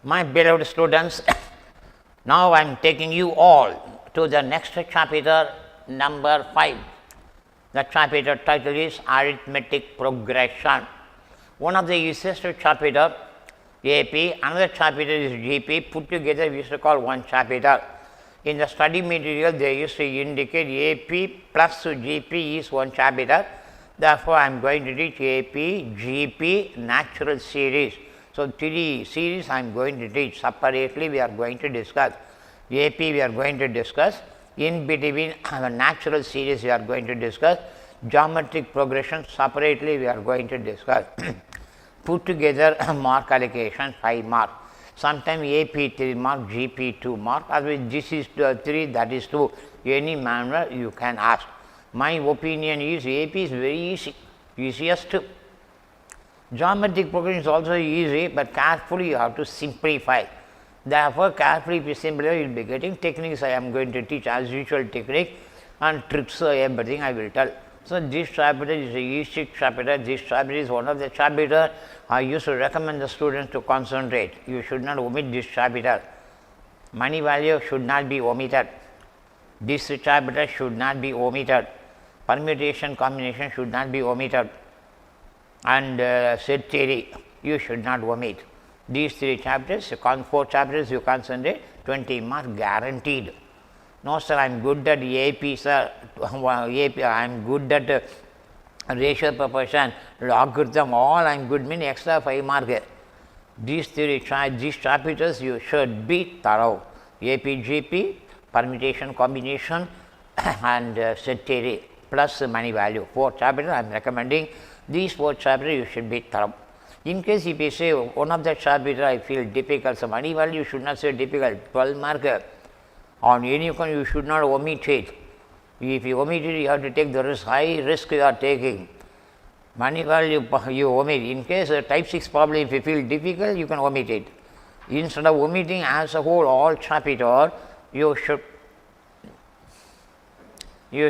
My beloved students, now I am taking you all to the next chapter, number 5. The chapter title is Arithmetic Progression. One of the easiest chapter, AP, another chapter is GP. Put together we used to call one chapter. In the study material, they used to indicate AP plus GP is one chapter. Therefore, I am going to teach AP, GP, natural series. So, 3 series I am going to teach separately. We are going to discuss AP, we are going to discuss. In between natural series, we are going to discuss. Geometric progression separately, we are going to discuss. Put together mark allocation 5 mark. Sometimes AP 3 mark, GP 2 mark. Otherwise, this is 3, that is 2. Any manner you can ask. My opinion is AP is very easy, easiest. Geometric progression is also easy, but carefully you have to simplify. Therefore, carefully if you simplify, you will be getting techniques. I am going to teach as usual technique and tricks, everything I will tell. So, this chapter is a easy chapter. This chapter is one of the chapters I used to recommend the students to concentrate. You should not omit this chapter. Money value should not be omitted. This chapter should not be omitted. Permutation combination should not be omitted. And set theory you should not omit. These 3 chapters, 4 chapters you concentrate, 20 marks guaranteed. No sir, I am good at AP sir, AP, I am good at ratio proportion, logarithm, all I am good, mean extra 5 marks. These chapters you should be thorough. AP, GP, permutation combination and set theory plus money value. 4 chapters I am recommending. These 4 chapters you should be thorough. In case if you say one of the chapters I feel difficult, so money value you should not say difficult, 12 mark. On any account you should not omit it. If you omit it, you have to take the risk, high risk you are taking. Money value you omit. In case type 6 problem, if you feel difficult, you can omit it. Instead of omitting as a whole all chapter, you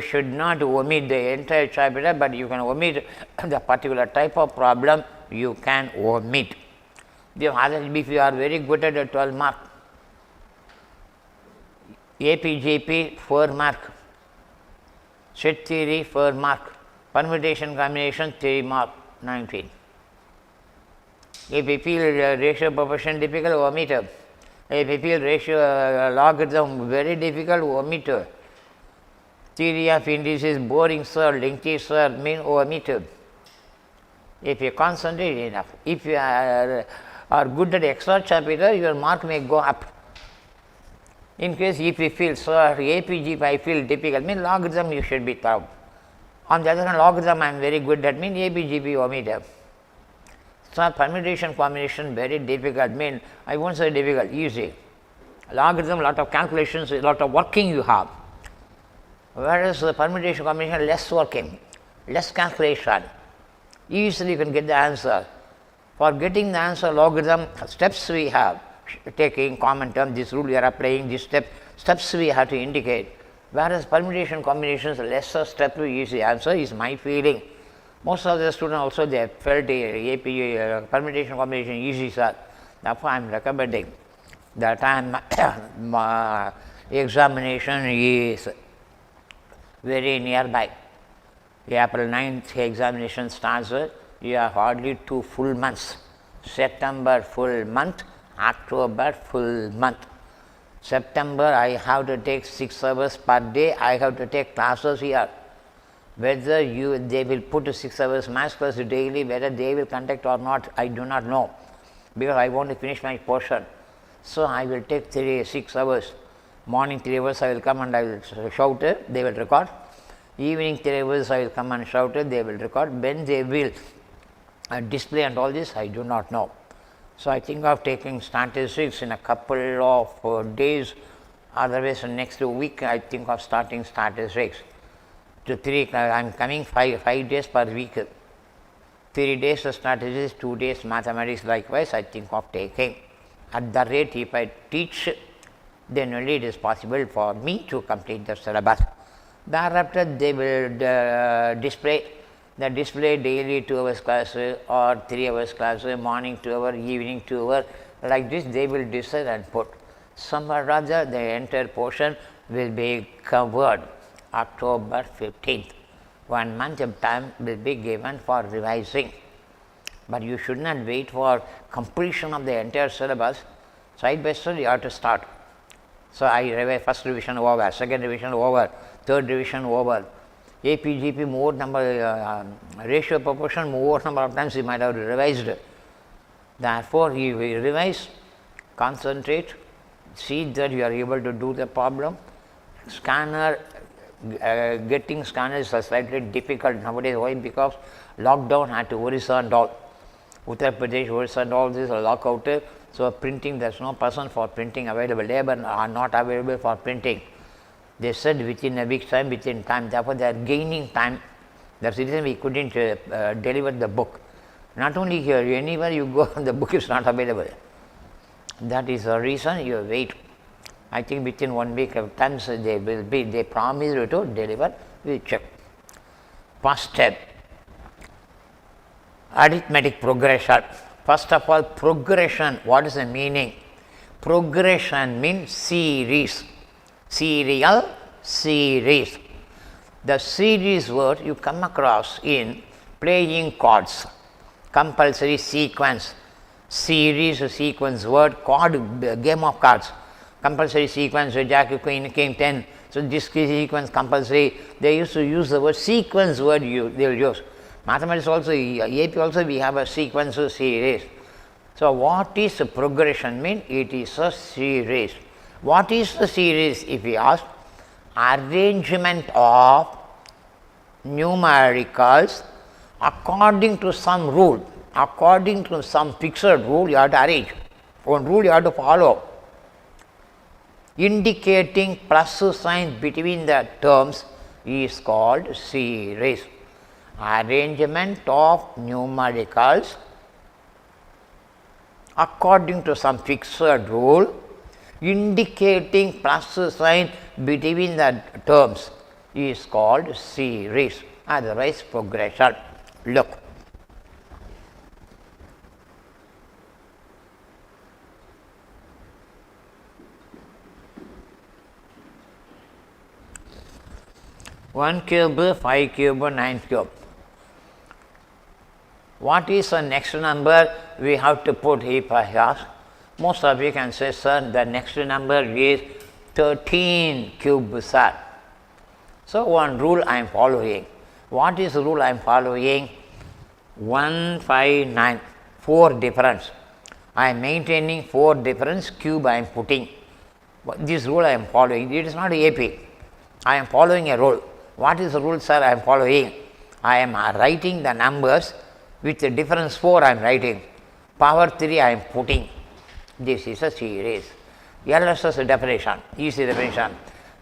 should not omit the entire chapter, but you can omit the particular type of problem you can omit. If you are very good at a 12 mark, AP, GP 4 mark, set theory 4 mark, permutation combination 3 mark, 19. If you feel ratio proportion difficult, omit. If you feel ratio logarithm very difficult, omit. Theory of indices boring sir, lengthy sir, mean omit. If you concentrate enough, if you are good at extra chapter, your mark may go up. In case if you feel sir, AP, GP I feel difficult, mean logarithm you should be thorough. On the other hand, logarithm I am very good at, mean AP, GP omit. So, permutation combination very difficult, mean I won't say difficult, easy. Logarithm, lot of calculations, lot of working you have. Whereas the permutation combination less working, less calculation, easily you can get the answer. For getting the answer logarithm, steps we have, taking common term, this rule we are applying, this steps we have to indicate. Whereas permutation combinations, lesser step to easy answer is my feeling. Most of the students also they have felt AP permutation combination easy sir. Therefore, I am recommending that time examination is very nearby. April 9th examination starts, you have hardly 2 full months. September full month, October full month. September I have to take 6 hours per day, I have to take classes here. Whether they will put 6 hours maths class daily, whether they will conduct or not, I do not know, because I want to finish my portion. So, I will take 6 hours. Morning 3 hours I will come and I will shout, they will record. Evening 3 hours I will come and shout, they will record. When they will display and all this, I do not know. So, I think of taking statistics in a couple of days, otherwise next week I think of starting statistics. To 3, I am coming 5 days per week. 3 days of statistics, 2 days mathematics, likewise I think of taking. At the rate if I teach, then only it is possible for me to complete the syllabus. Thereafter, they will display daily 2 hours class or 3 hours class, morning 2 hour, evening 2 hour, like this they will decide and put. Somewhere rather the entire portion will be covered. October 15th, 1 month of time will be given for revising. But you should not wait for completion of the entire syllabus. Side by side you have to start. So, I revise first revision over, second revision over, third revision over. AP, GP more number, ratio proportion more number of times you might have revised. Therefore, you will revise, concentrate, see that you are able to do the problem. Scanner, getting scanner is slightly difficult nowadays. Why? Because lockdown had to Orissa and all. Uttar Pradesh, Orissa and all this are locked out. So, printing, there is no person for printing available. Labor are not available for printing. They said within a week's time, within time. Therefore, they are gaining time. That's the reason we couldn't deliver the book. Not only here, anywhere you go, the book is not available. That is the reason you wait. I think within 1 week of time they will be, they promise you to deliver, we check. First step, arithmetic progression. First of all, progression, what is the meaning? Progression means series, serial, series. The series word you come across in playing cards, compulsory sequence, series, sequence word, card, game of cards, compulsory sequence, Jack, Queen, King, 10. So, this sequence compulsory, they used to use the word sequence word they will use. Mathematics also, AP also we have a sequence series. So, what is the progression mean? It is a series. What is the series if we ask? Arrangement of numericals according to some rule, according to some fixed rule you have to arrange. One rule you have to follow. Indicating plus sign between the terms is called series. Arrangement of numericals according to some fixed rule, indicating plus sign between the terms is called series, otherwise progression. Look, one cube, 5 cube, 9 cube. What is the next number we have to put if I ask? Most of you can say, sir, the next number is 13 cube, sir. So, one rule I am following. What is the rule I am following? 1, 5, 9, 4 difference. I am maintaining 4 difference, cube I am putting. This rule I am following. It is not AP. I am following a rule. What is the rule, sir, I am following? I am writing the numbers with the difference 4 I am writing, power 3 I am putting. This is a series. LSS definition, easy definition.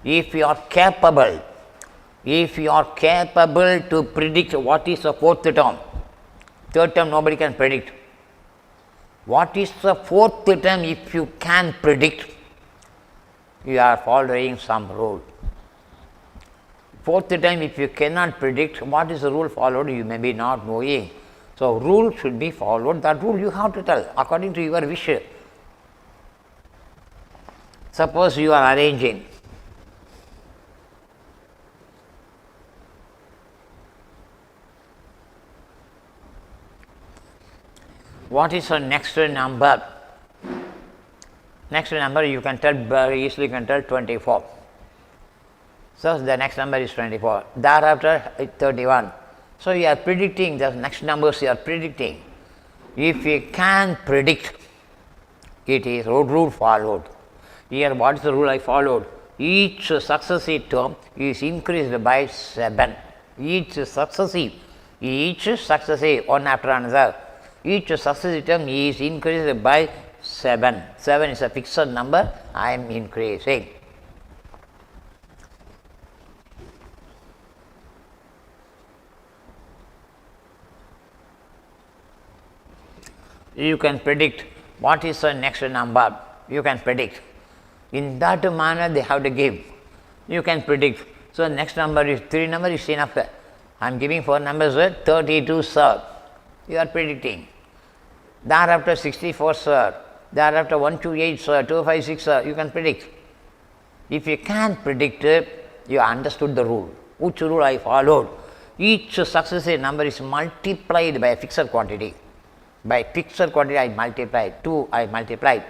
If you are capable to predict what is the fourth term, third term nobody can predict. What is the fourth term if you can predict? You are following some rule. Fourth time if you cannot predict what is the rule followed, you may be not knowing. So, rule should be followed, that rule you have to tell according to your wish. Suppose you are arranging. What is the next number? Next number you can tell very easily, you can tell 24. So, the next number is 24. Thereafter 31. So, you are predicting the next numbers you are predicting. If you can predict, it is rule followed. Here what is the rule I followed? Each successive term is increased by 7. Each successive, one after another. Each successive term is increased by 7. 7 is a fixed number, I am increasing. You can predict what is the next number, you can predict. In that manner they have to give, you can predict. So, next number is 3 number is enough. I am giving 4 numbers, 32, sir, you are predicting. Thereafter 64, sir, Thereafter 1, 2, 8, sir, 2, 5, 6, sir, you can predict. If you can't predict it, you understood the rule. Which rule I followed? Each successive number is multiplied by a fixed quantity. By fixed quantity I multiplied, 2 I multiplied.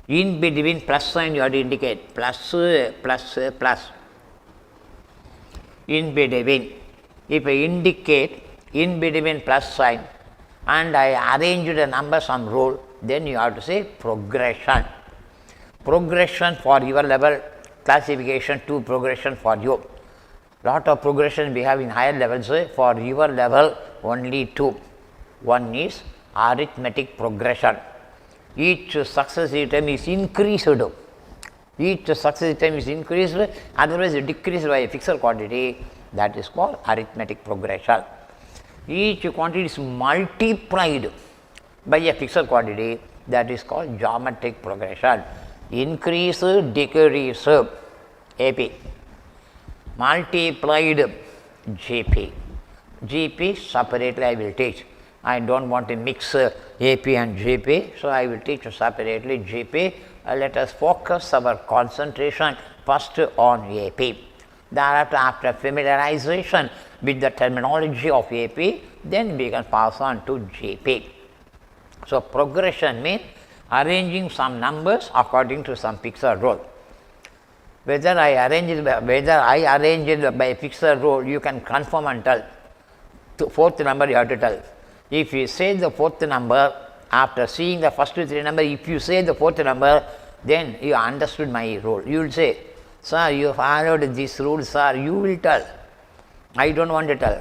In between plus sign you have to indicate plus, plus, plus. In between, if I indicate in between plus sign and I arrange the numbers some rule, then you have to say progression. Progression for your level, classification 2 progression for you. Lot of progression we have in higher levels, for your level only 2. One is arithmetic progression. Each successive term is increased. Each successive term is increased, otherwise decreased by a fixed quantity, that is called arithmetic progression. Each quantity is multiplied by a fixed quantity, that is called geometric progression. Increase, decrease, AP. Multiplied, GP. GP separately I will teach. I don't want to mix AP and GP, so I will teach separately GP. Let us focus our concentration first on AP. Thereafter, after familiarization with the terminology of AP, then we can pass on to GP. So, progression means arranging some numbers according to some fixed rule. Whether I arrange it by fixed rule, you can confirm and tell. Fourth number you have to tell. If you say the fourth number, after seeing the first 3 numbers, if you say the fourth number, then you understood my rule. You will say, sir, you followed this rule, sir, you will tell. I don't want to tell.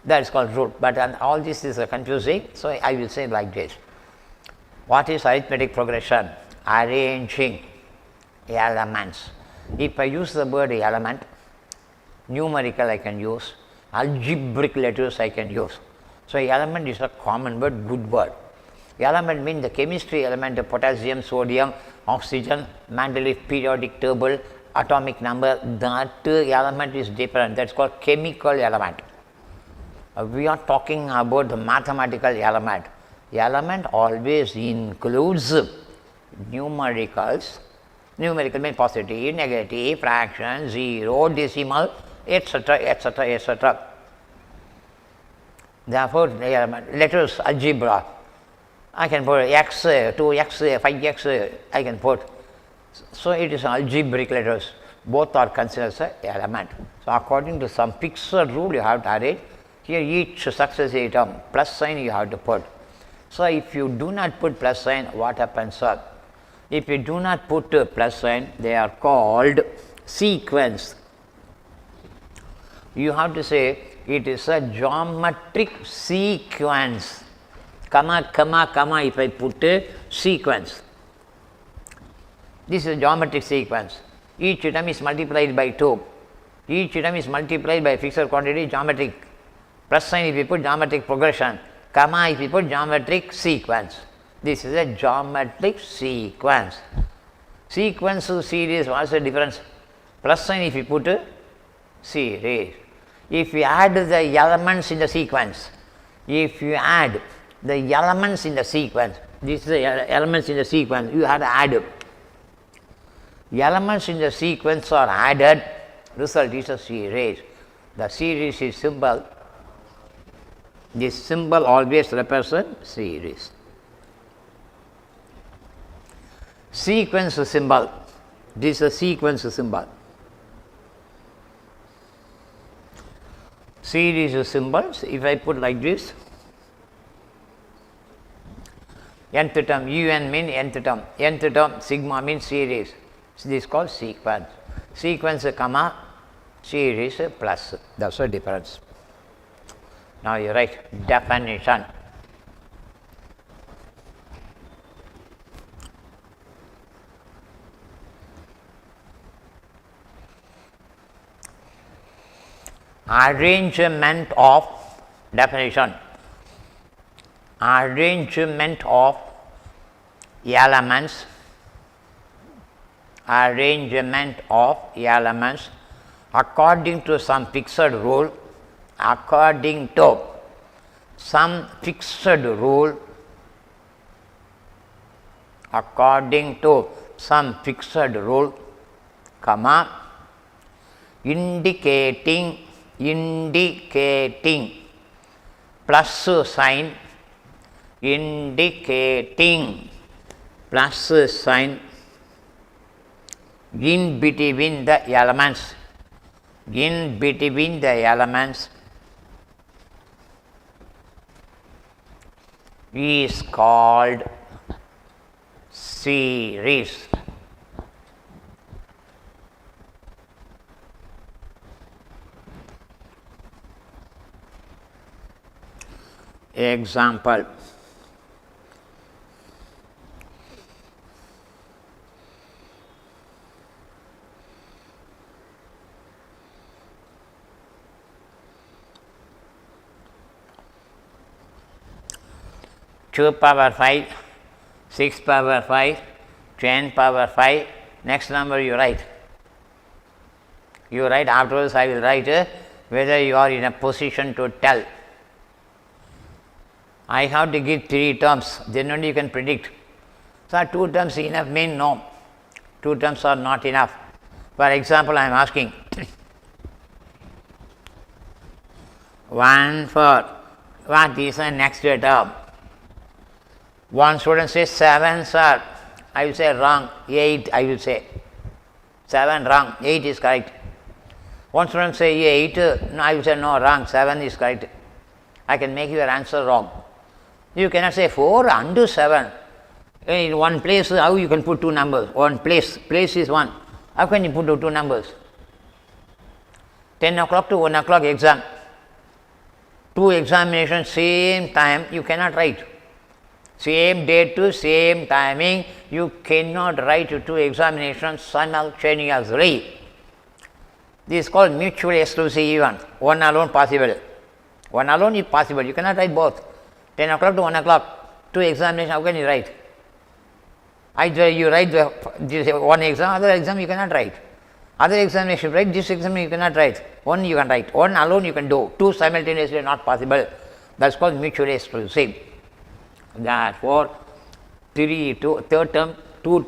That is called rule. But all this is confusing, so I will say like this. What is arithmetic progression? Arranging elements. If I use the word element, numerical I can use, algebraic letters I can use. So, element is a common word, good word. Element means the chemistry element, the potassium, sodium, oxygen, Mendeleev periodic table, atomic number, that element is different, that is called chemical element. We are talking about the mathematical element. Element always includes numericals. Numerical means positive, negative, fraction, 0, decimal, etc., etc., etc. Therefore, letters algebra, I can put x, 2x, 5x, I can put. So, it is algebraic letters, both are considered as an element. So, according to some fixed rule you have to arrange, here each successive term plus sign you have to put. So, if you do not put plus sign, what happens, sir? If you do not put plus sign, they are called sequence. You have to say it is a geometric sequence, comma, comma, comma, if I put a sequence. This is a geometric sequence. Each term is multiplied by 2. Each term is multiplied by a fixed quantity, geometric. Plus sign if you put geometric progression, comma if you put geometric sequence. This is a geometric sequence. Sequence to series, what is the difference? Plus sign if you put a series. If you add the elements in the sequence, if you add the elements in the sequence, this is the elements in the sequence, you have to add. Elements in the sequence are added, result is a series. The series is symbol. This symbol always represents series. Sequence symbol, this is a sequence symbol. Series symbols, if I put like this, nth term, un means nth term, sigma means series. So, this is called sequence. Sequence, comma, series plus, that is the difference. Now, you write definition. Arrangement of definition. Arrangement of elements. Arrangement of elements according to some fixed rule. According to some fixed rule, according to some fixed rule, comma, indicating plus sign, indicating plus sign in between the elements, in between the elements is called series. Example, two power 5, 6 power 5, 10 power 5, next number you write. You write, afterwards I will write whether you are in a position to tell. I have to give 3 terms, then only you can predict. So, 2 terms enough mean no, 2 terms are not enough. For example, I am asking 1 for what is the next term? One student says 7, sir. I will say wrong, 8 I will say. 7 wrong, 8 is correct. One student say 8, no, I will say no, wrong, 7 is correct. I can make your answer wrong. You cannot say 4 and 7. In one place, how you can put 2 numbers? One place is 1. How can you put 2 numbers? 10 o'clock to 1 o'clock exam. 2 examinations, same time, you cannot write. Same date to same timing, you cannot write 2 examinations simultaneously. This is called mutually exclusive event. One alone possible. One alone is possible. You cannot write both. 10 o'clock to 1 o'clock, 2 examinations, how can you write? Either you write this one exam, other exam you cannot write. Other examination you write, this exam you cannot write. One you can write, one alone you can do. 2 simultaneously not possible. That is called mutually exclusive. Therefore, 2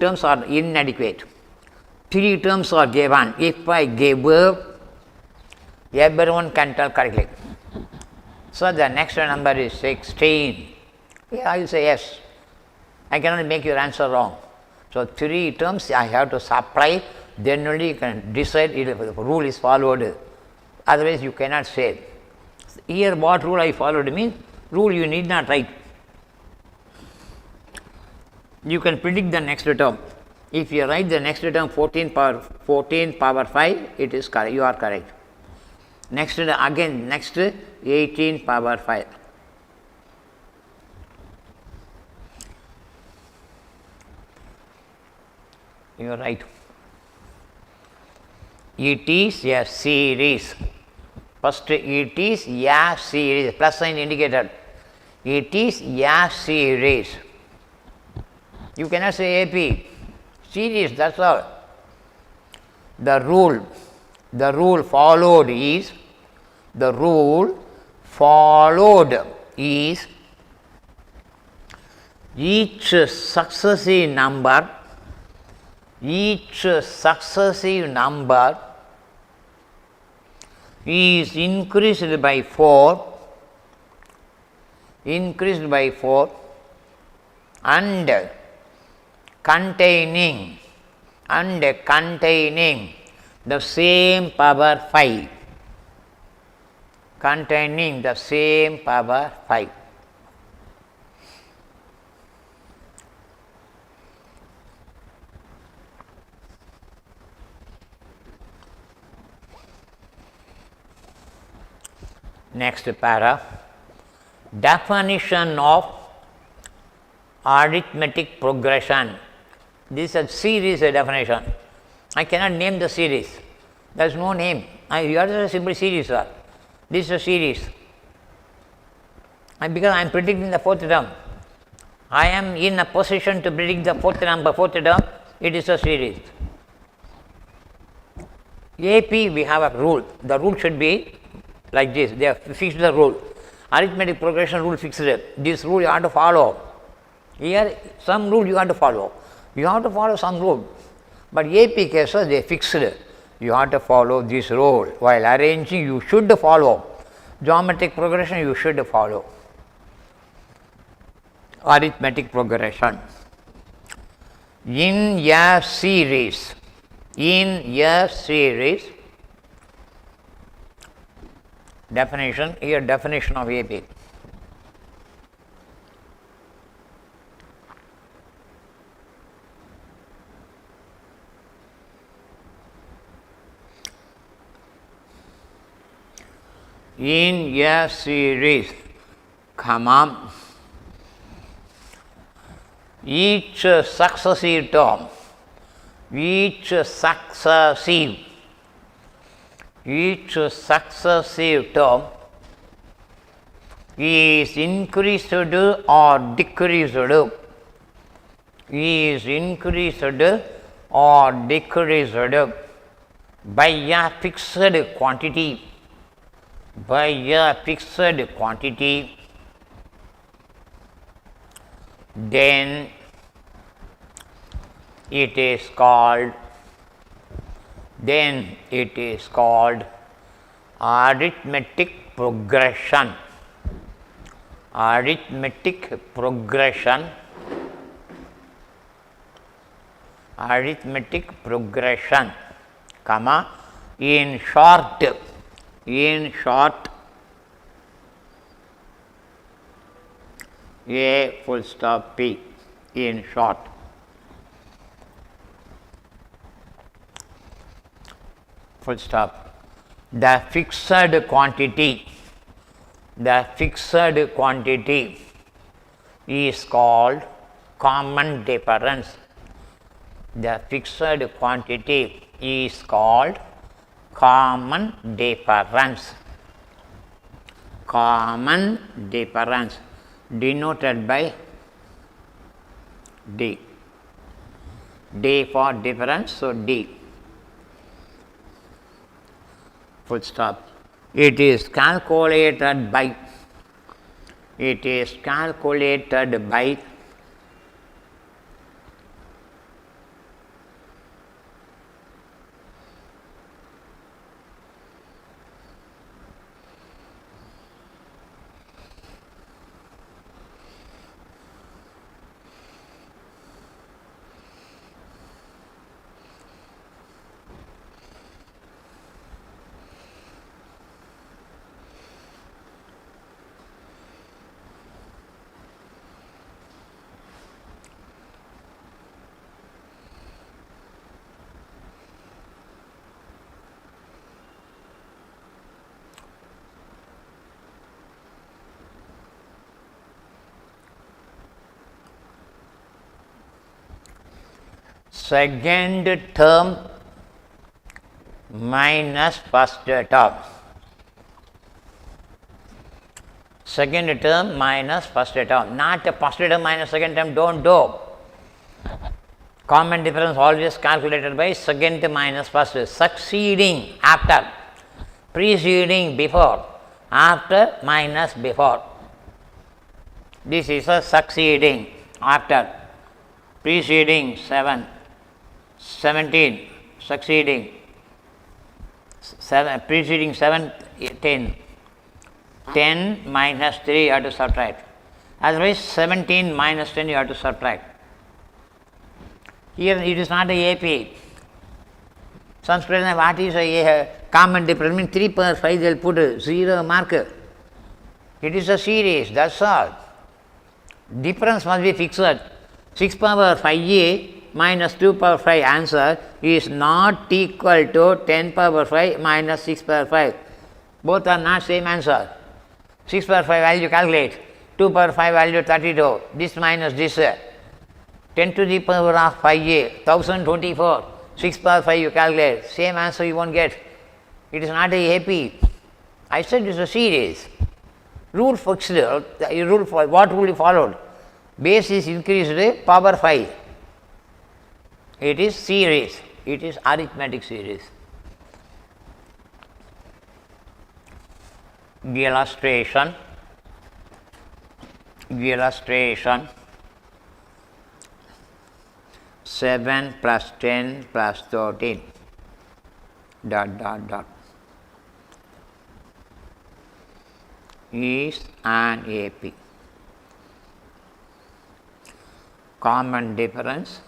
terms are inadequate. 3 terms are given. If I give, everyone can tell correctly. So, the next number is 16. Yeah, I will say yes. I cannot make your answer wrong. So, 3 terms I have to supply, then only you can decide if the rule is followed. Otherwise, you cannot say. Here, what rule I followed means, rule you need not write. You can predict the next term. If you write the next term 14 power 5, it is correct. You are correct. Next again, next 18 power 5. You are right. It is a series. First, it is a series. Plus sign indicated. It is a series. You cannot say AP. Series, that's all. The rule followed is each successive number is increased by 4 and containing the same power 5. Containing the same power 5. Next para, definition of arithmetic progression. This is a series definition. I cannot name the series. There is no name. You are just a simple series, sir. This is a series. And because I am predicting the 4th term, I am in a position to predict the 4th term, it is a series. AP, we have a rule. The rule should be like this. They have fixed the rule. Arithmetic progression rule fixed. This rule you have to follow. Here some rule you have to follow. You have to follow some rule. But AP cases they fixed. You have to follow this rule. While arranging you should follow. Geometric progression you should follow. Arithmetic progression. In a series, definition, here definition of AP. In a series, comma, each successive term is increased or decreased by a fixed quantity, then it is called arithmetic progression. Comma, in short, A full stop P, in short. Full stop. The fixed quantity is called common difference. The fixed quantity is called common difference. Denoted by D. D for difference, so D. Full stop. It is calculated by second term minus first term. Second term minus first term, not first term minus second term, don't do. Common difference always calculated by second minus first, succeeding after, preceding before, after minus before. This is a succeeding after, preceding 7, 17, succeeding 7, preceding 7, 10. 10 minus 3 you have to subtract. Otherwise 17 minus 10 you have to subtract. Here it is not a AP. Some students, what is a common difference? Means 3 power 5 they will put 0 marker. It is a series, that's all. Difference must be fixed. 6 power 5a minus 2 power 5 answer is not equal to 10 power 5 minus 6 power 5. Both are not same answer. 6 power 5 value calculate, 2 power 5 value 32, this minus this, 10 to the power of 5a, 1024, 6 power 5 you calculate, same answer you won't get. It is not a AP. I said it is a series. Rule fixed, rule for what rule you followed? Base is increased, power 5. It is series, it is arithmetic series. Illustration. 7 plus 10 plus 13 dot dot dot is an AP. Common difference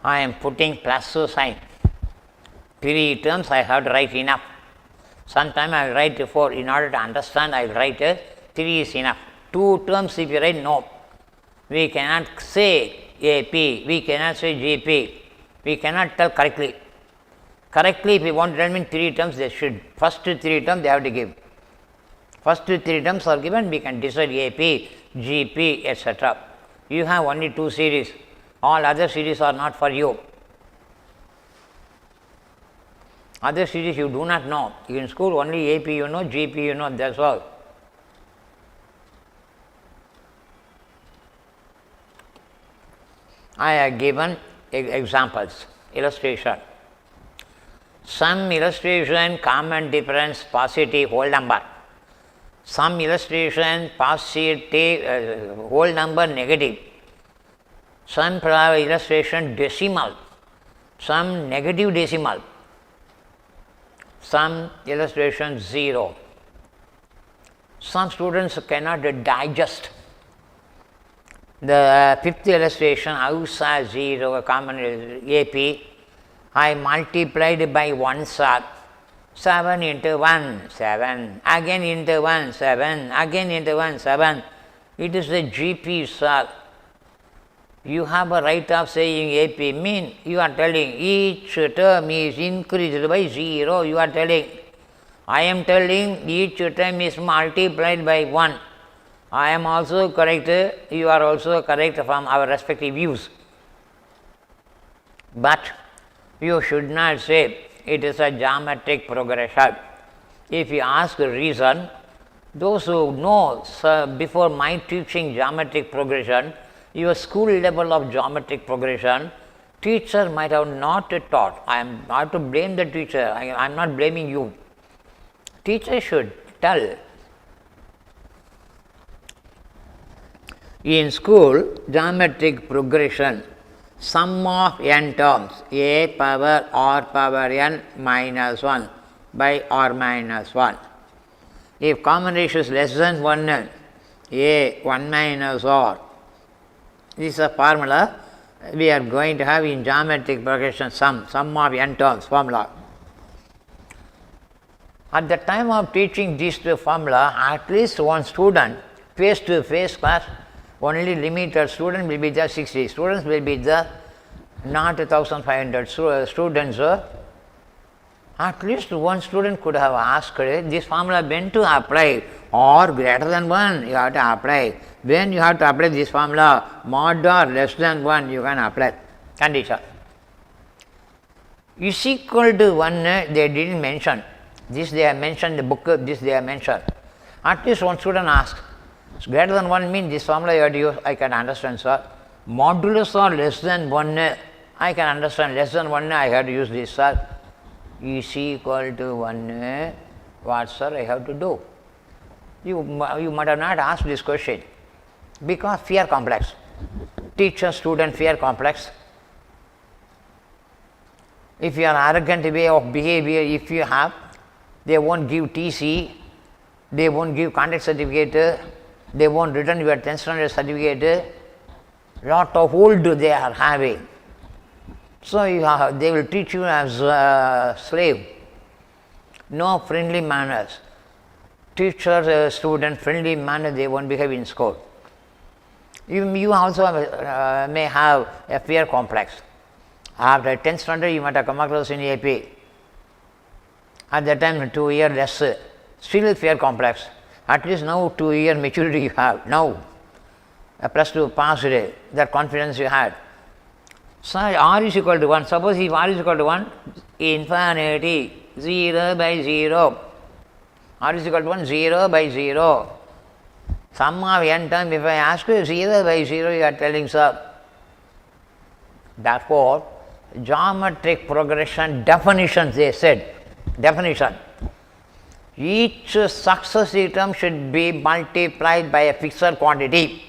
I am putting plus sign. 3 terms I have to write enough. Sometime I will write 4. In order to understand, I will write 3 is enough. 2 terms if you write, no. We cannot say AP, we cannot say GP. We cannot tell correctly. Correctly, if you want to tell me 3 terms, they should. First 3 terms they have to give. First 3 terms are given, we can decide AP, GP, etc. You have only 2 series. All other series are not for you. Other series you do not know. In school only AP you know, GP you know, that's all. I have given examples, illustration. Some illustration, common difference, positive, whole number. Some illustration, positive, whole number, negative. Some illustration, decimal. Some negative decimal. Some illustration, 0. Some students cannot digest. The 5th illustration, outside 0, common AP. I multiplied by 1 sir. 7 into 1, 7. Again into 1, 7. Again into 1, 7. It is the GP, sir. You have a right of saying AP, mean you are telling each term is increased by 0, you are telling. I am telling each term is multiplied by 1. I am also correct, you are also correct from our respective views. But you should not say it is a geometric progression. If you ask a reason, those who know, sir, before my teaching geometric progression, your school level of geometric progression, teacher might have not taught. I am not to blame the teacher, I am not blaming you. Teacher should tell. In school, geometric progression, sum of n terms, a power r power n minus 1 by r minus 1. If common ratio is less than 1n, a 1 minus r. This is a formula. we are going to have in geometric progression sum of n terms formula. At the time of teaching these two formula, at least one student face to face class, only limited student will be there, 60 students will be there, not 1500 students. At least one student could have asked this formula when to apply, or greater than 1 you have to apply. When you have to apply this formula, mod or less than 1 you can apply. Condition. Is equal to 1 they didn't mention. This they have mentioned in the book, this they have mentioned. At least one student asked. Greater than 1 means this formula you have to use, I can understand, sir. Modulus or less than 1, I can understand. Less than 1, I have to use this, sir. Is equal to 1, what, sir, I have to do? You might have not asked this question because fear complex. Teacher student fear complex. If you are arrogant way of behavior, if you have, they won't give TC, they won't give contact certificate, they won't return your 10th standard certificate. Lot of hold they are having. So they will treat you as a slave. No friendly manners. Teacher, student, friendly manner, they won't behave in school. You also may have a fear complex. After 10th standard, you might have come across in AP. At that time, 2 years less. Still fear complex. At least now 2 year maturity you have. Now, plus 2 passed, that confidence you had. So, R is equal to 1. Suppose if R is equal to 1, infinity, 0 by 0. R is equal to 1, 0 by 0. Sum of n term, if I ask you 0 by 0, you are telling, sir. Therefore, geometric progression definitions, they said. Definition. Each successive term should be multiplied by a fixed quantity.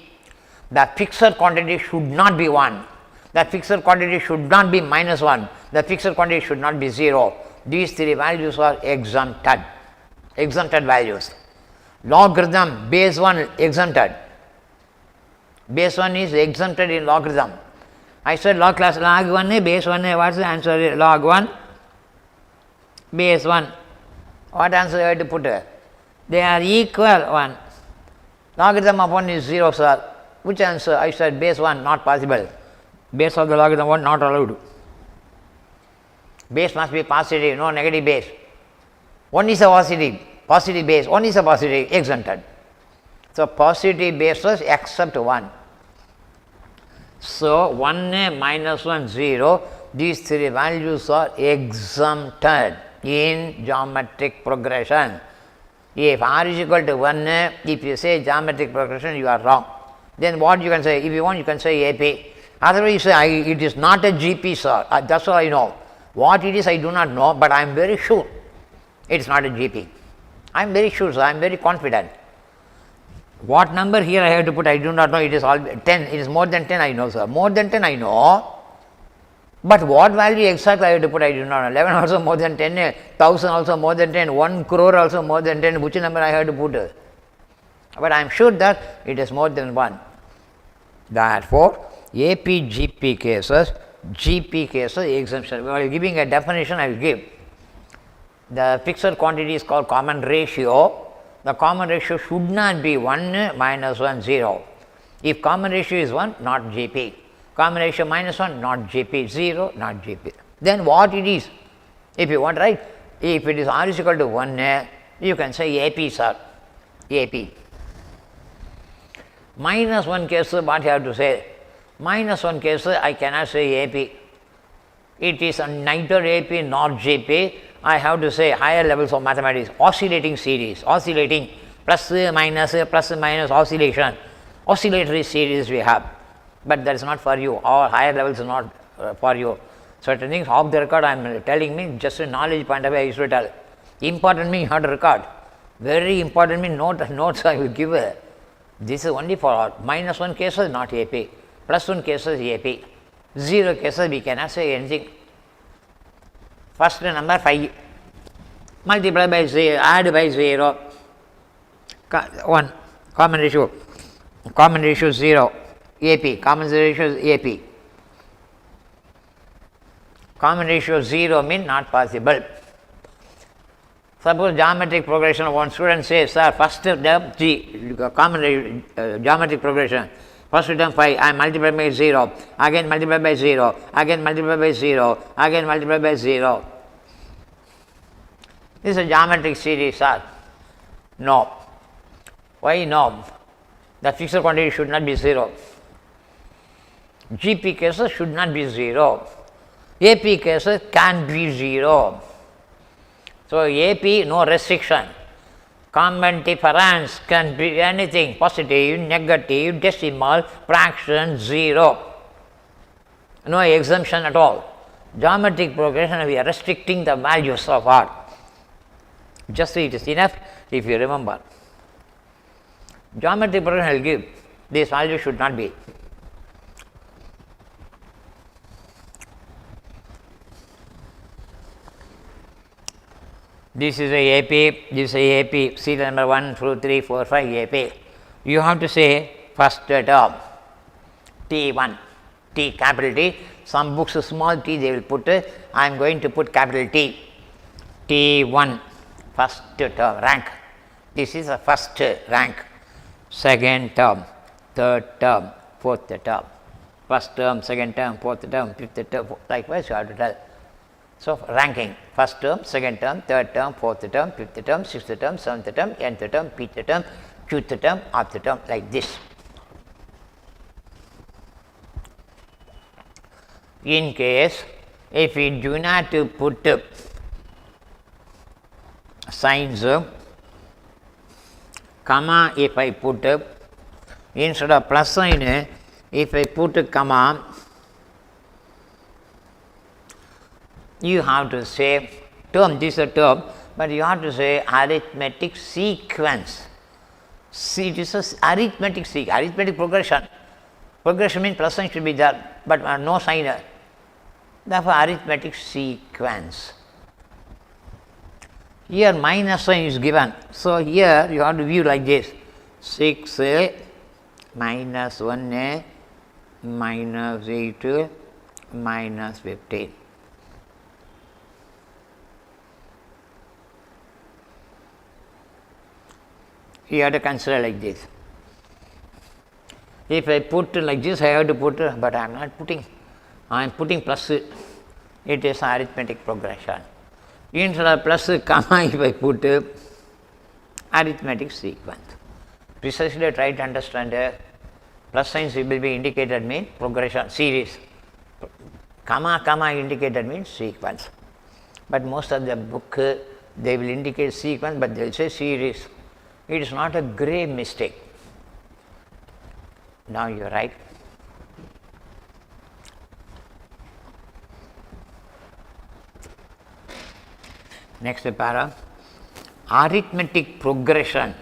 The fixed quantity should not be 1. The fixed quantity should not be minus 1. The fixed quantity should not be 0. These three values are exempted. Exempted values. Logarithm, base 1 exempted. Base 1 is exempted in logarithm. I said log 1, base 1, what is the answer? Log 1, base 1. What answer you have to put? They are equal 1. Logarithm of 1 is 0, sir. Which answer? I said base 1, not possible. Base of the logarithm 1 not allowed. Base must be positive, no negative base. 1 is a positive base, 1 is a positive, exempted. So, positive bases except 1. So, 1 minus 1 0, these three values are exempted in geometric progression. If R is equal to 1, if you say geometric progression, you are wrong. Then what you can say? If you want, you can say AP. Otherwise, you say it is not a GP, sir. That's all I know. What it is, I do not know, but I am very sure it is not a GP. I am very sure, sir. I am very confident. What number here I have to put, I do not know. It is all 10. It is more than 10, I know, sir. More than 10, I know. But what value exactly I have to put, I do not know. 11 also more than 10, 1000 also more than 10, 1 crore also more than 10. Which number I have to put? But I am sure that it is more than 1. Therefore, AP, GP cases, GP cases exemption. While giving a definition, I will give. The fixed quantity is called common ratio. The common ratio should not be 1 minus 1 0. If common ratio is 1, not GP. Common ratio minus 1, not GP. 0, not GP. Then what it is? If you want, right? If it is R is equal to 1, you can say AP, sir. AP. Minus 1 case, what you have to say? Minus 1 case, I cannot say AP. It is neither AP nor GP. I have to say higher levels of mathematics, oscillating series, oscillating plus minus, oscillation, oscillatory series we have. But that is not for you, or higher levels are not for you. Certain things off the record I am telling me, just a knowledge point of view I used to tell. Important me you have to record. Very important me notes I will give. This is only for minus 1 cases not AP, plus 1 cases AP, 0 cases we cannot say anything. First number 5, multiply by 0, add by 0, 1, common ratio 0, AP, common ratio is AP. Common ratio 0 means not possible. Suppose geometric progression, one student says, sir, first term G, common geometric progression, first term 5, I multiply by 0, again multiply by 0, again multiply by 0, again multiply by 0. This is a geometric series, sir. No. Why no? The fixed quantity should not be 0. GP cases should not be 0. AP cases can be 0. So, AP no restriction. Common difference can be anything, positive, negative, decimal, fraction, 0. No exemption at all. Geometric progression, we are restricting the values of R. Just it is enough if you remember. Geometric progression will give, this value should not be. This is a AP, this is a AP, serial number 1, 2, 3, 4, 5, AP. You have to say first term, T1, T, capital T. Some books small t they will put, I am going to put capital T, T1, first term, rank. This is the first rank, second term, third term, fourth term, first term, second term, fourth term, fifth term, likewise you have to tell. So, ranking, first term, second term, third term, fourth term, fifth term, sixth term, seventh term, nth term, pth term, qth term, rth term, like this. In case if we do not put signs, comma, if I put instead of plus sign, if I put comma, you have to say term, this is a term, but you have to say arithmetic sequence. See, this is arithmetic sequence, arithmetic progression. Progression means plus sign should be there, but no sign. Therefore, arithmetic sequence. Here minus sign is given. So, here you have to view like this, 6 minus 1 minus 8 minus 15. You have to consider like this. If I put like this, I have to put, but I am not putting, I am putting plus, it is arithmetic progression. Instead of plus comma, if I put arithmetic sequence. Precisely try to understand, plus signs will be indicated means progression, series. Comma, comma indicated means sequence. But most of the book, they will indicate sequence, but they will say series. It is not a grave mistake. Now you write. Next para, arithmetic progression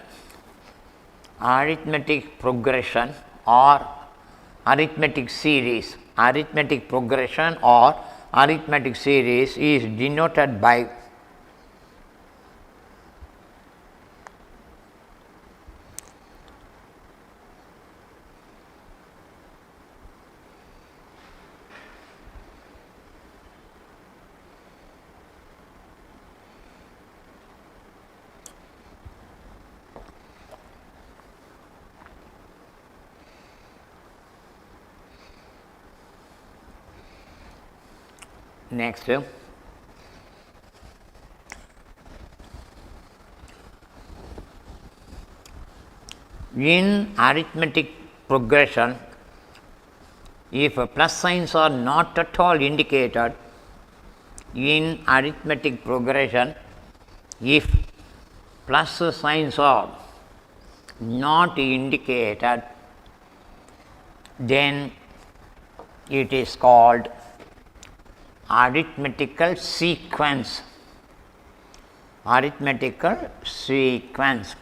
or arithmetic series. Arithmetic progression or arithmetic series is denoted by next. In arithmetic progression, if plus signs are not at all indicated, in arithmetic progression, if plus signs are not indicated, then it is called arithmetical sequence. Arithmetical sequence.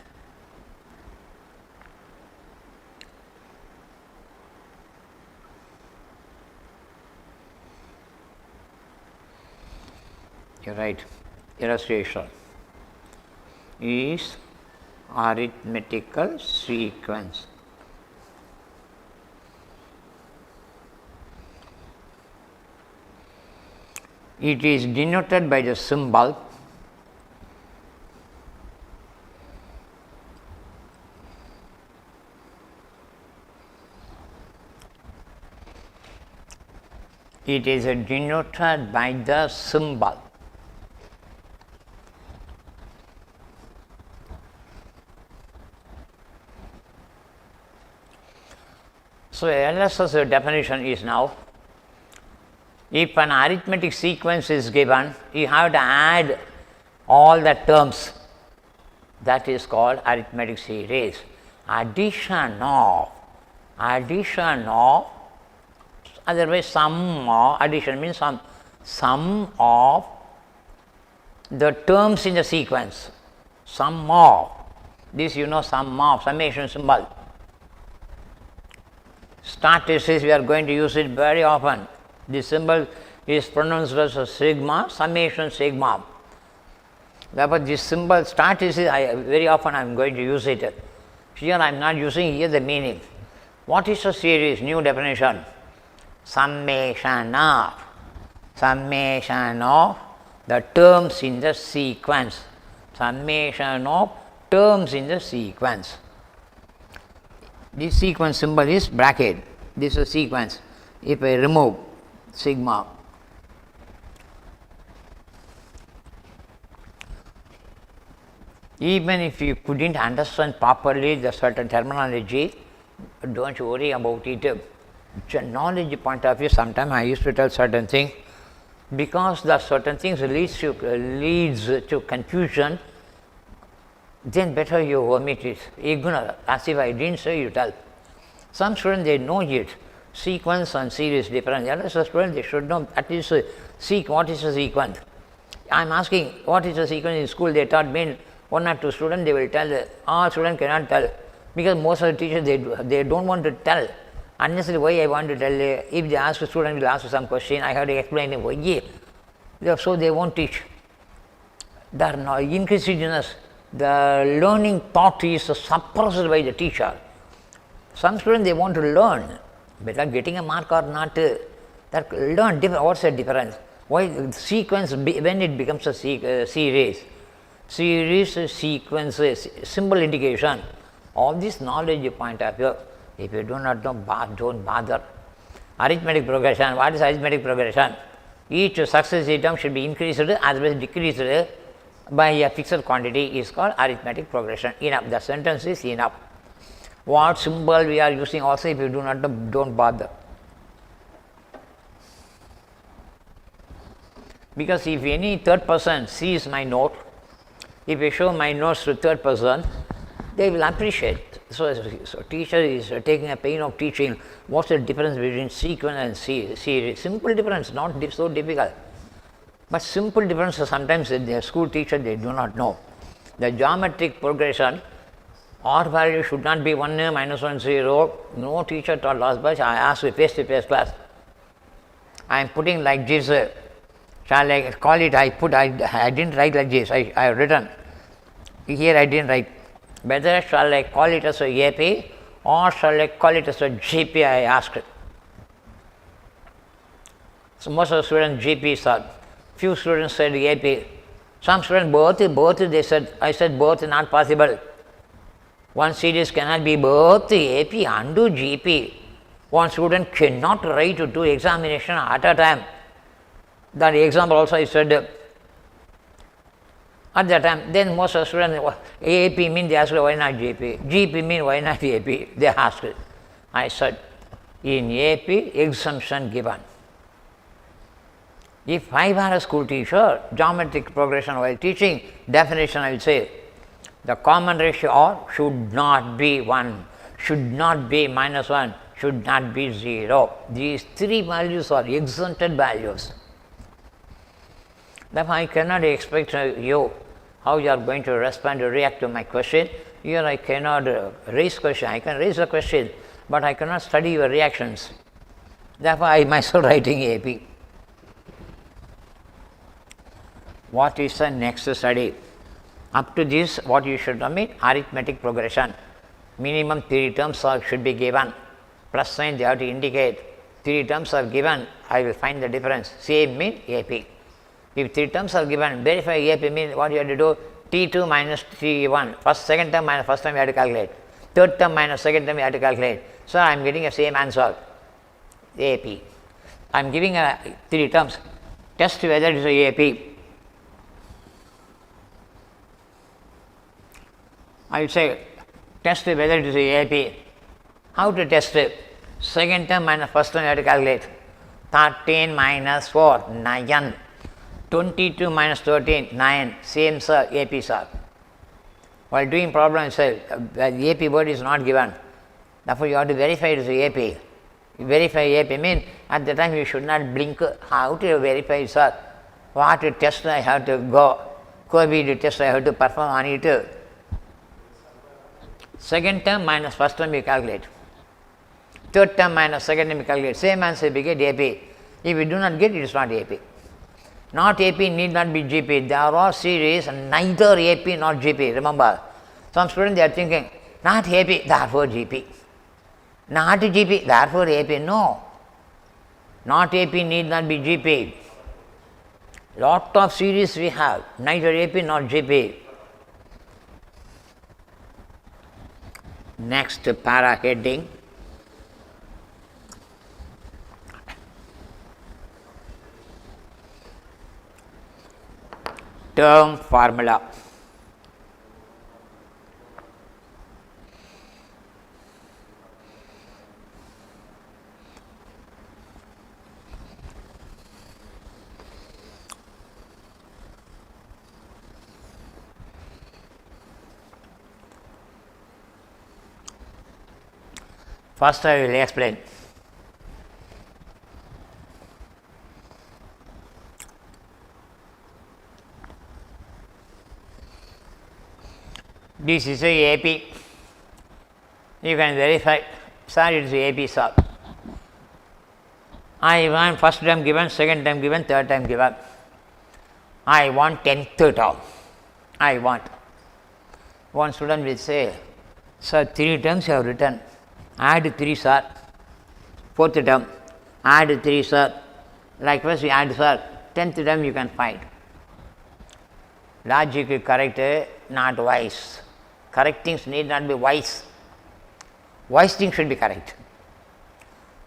You write illustration is arithmetical sequence. It is denoted by the symbol So, LSS definition is now, if an arithmetic sequence is given, you have to add all the terms. That is called arithmetic series. Addition of, otherwise sum of, addition means sum of the terms in the sequence. Sum of, this sum of, summation symbol. Statistics, we are going to use it very often. This symbol is pronounced as a sigma, summation sigma. Therefore, this symbol statistics, very often I am going to use it. Here I am not using here the meaning. What is a series? New definition. Summation of the terms in the sequence. Summation of terms in the sequence. This sequence symbol is bracket. This is a sequence. If I remove sigma, even if you couldn't understand properly the certain terminology, don't worry about it. Knowledge point of view, sometimes I used to tell certain things, because the certain things leads to confusion, then better you omit it. Ignore, as if I didn't say, you tell. Some students, they know it. Sequence and series different. LSS students, they should know at least what is a sequence. I am asking what is a sequence in school. They taught me one or two students, they will tell. All students cannot tell, because most of the teachers, they don't want to tell. Unnecessarily, why I want to tell? If they ask a student, will ask some question, I have to explain them why. So they won't teach. They are not inquisitiveness. The learning thought is suppressed by the teacher. Some students, they want to learn, whether getting a mark or not. That learn. What's the difference? Why sequence when it becomes a series? Series, sequences, symbol indication. All this knowledge point of view. If you do not know, don't bother. Arithmetic progression. What is arithmetic progression? Each successive term should be increased, otherwise decreased by a fixed quantity is called arithmetic progression. Enough. The sentence is enough. What symbol we are using also, if you do not know, don't bother. Because if any third person sees my note, if I show my notes to third person, they will appreciate. So teacher is taking a pain of teaching what's the difference between sequence and series. Simple difference, not so difficult. But simple differences sometimes the school teacher, they do not know. The geometric progression, R value should not be 1 minus 1 0. No teacher taught last batch. I asked a face-to-face class. I am putting like this. Shall I call it? I didn't write like this. I have written. Here I didn't write. Whether shall I call it as a AP or shall I call it as a GP? I asked. So most of the students GP said. Few students said AP. Some students both they said. I said both not possible. One series cannot be both AP and GP. One student cannot write 2 examinations at a time. That example also I said at that time. Then most of the students, AP means they asked why not GP? GP means why not AP? They asked. I said, in AP, exemption given. If I were a school teacher, geometric progression while teaching, definition I will say, the common ratio R should not be 1, should not be minus 1, should not be 0. These 3 values are exempted values. Therefore, I cannot expect you how you are going to respond or react to my question. Here I cannot raise question. I can raise a question, but I cannot study your reactions. Therefore, I myself writing AP. What is the next study? Up to this, what you should omit? Arithmetic progression. Minimum 3 terms should be given. Plus sign they have to indicate. 3 terms are given. I will find the difference. Same mean AP. If 3 terms are given, verify AP means what you have to do? T2 minus T1. Second term minus first term you have to calculate. Third term minus second term you have to calculate. So I am getting the same answer. AP. I am giving 3 terms. Test whether it is a AP. I will say test whether it is a AP. How to test it? Second term minus first term you have to calculate. 13 minus 4, 9. 22 minus 13, 9. Same sir, AP sir. While doing problem, sir, the AP word is not given. Therefore, you have to verify it is a AP. You verify AP means at the time you should not blink. How to verify, sir? What test I have to go? COVID test I have to perform on it. Second term minus first term you calculate. Third term minus second term you calculate. Same answer we get AP. If you do not get it, is not AP. Not AP need not be GP. There are series neither AP nor GP. Remember, some students they are thinking not AP, therefore GP. Not GP, therefore AP. No. Not AP need not be GP. Lot of series we have, neither AP nor GP. Next para heading. Term formula. First I will explain. This is a AP. You can verify, sir, it is a AP, sir. I want first term given, second term given, third time given. I want 10th term. I want. One student will say, sir, 3 terms you have written. Add 3, sir. 4th term. Add 3, sir. Likewise, we add, sir. 10th term you can find. Logic correct, not wise. Correct things need not be wise. Wise things should be correct.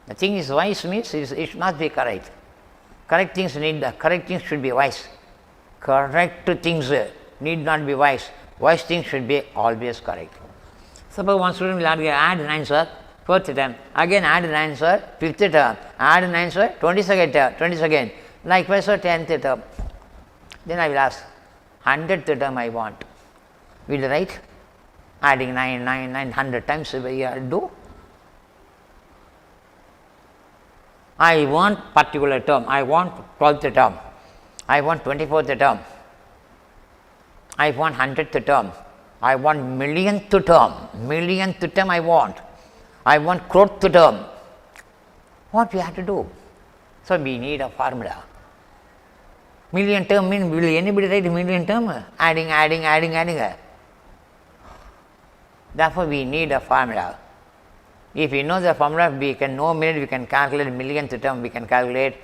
The thing is wise means it should not be correct. Correct things should be wise. Correct things need not be wise. Wise things should be always correct. Suppose one student will add 9, sir, 4th term. Again add 9, sir, 5th term. Add 9, sir, 22nd term, 22nd. Likewise, sir, 10th term. Then I will ask, 100th term I want. Will you write? Adding 9, 9, 9, 100 times we do. I want particular term. I want 12th term. I want 24th term. I want 100th term. I want millionth term. Millionth term I want. I want croreth term. What we have to do? So we need a formula. Million term means will anybody write million term? Adding. Therefore, we need a formula. If we know the formula, we can know minute, we can calculate millionth term, we can calculate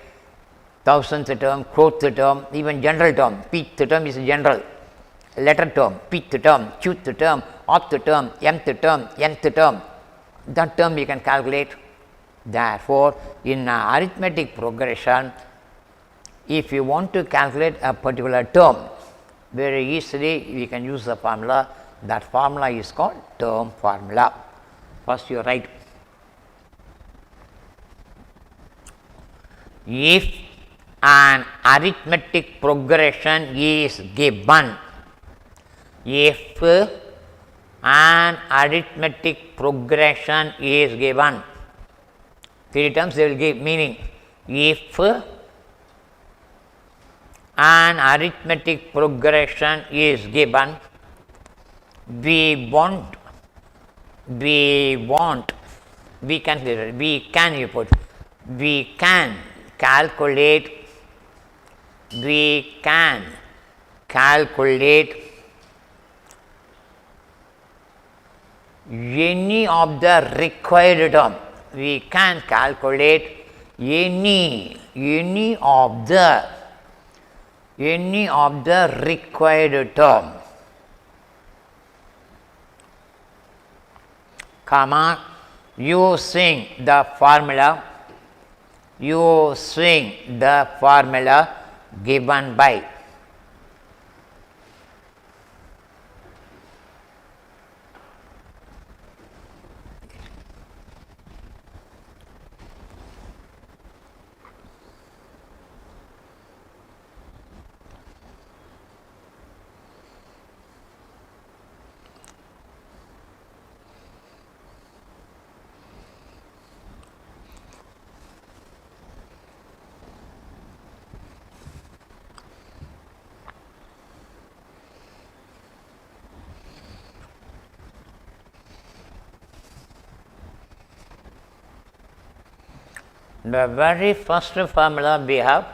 thousandth term, croreth term, even general term. Pth term is general. Letter term, pth term, qth term, oth term, mth term, nth term. That term we can calculate. Therefore, in arithmetic progression, if you want to calculate a particular term, very easily we can use the formula. That formula is called term formula. First you write, if an arithmetic progression is given, if an arithmetic progression is given, 3 terms they will give meaning. If an arithmetic progression is given, we can calculate any of the required term. We can calculate any of the any of the required term, comma, using the formula given by. The very first formula we have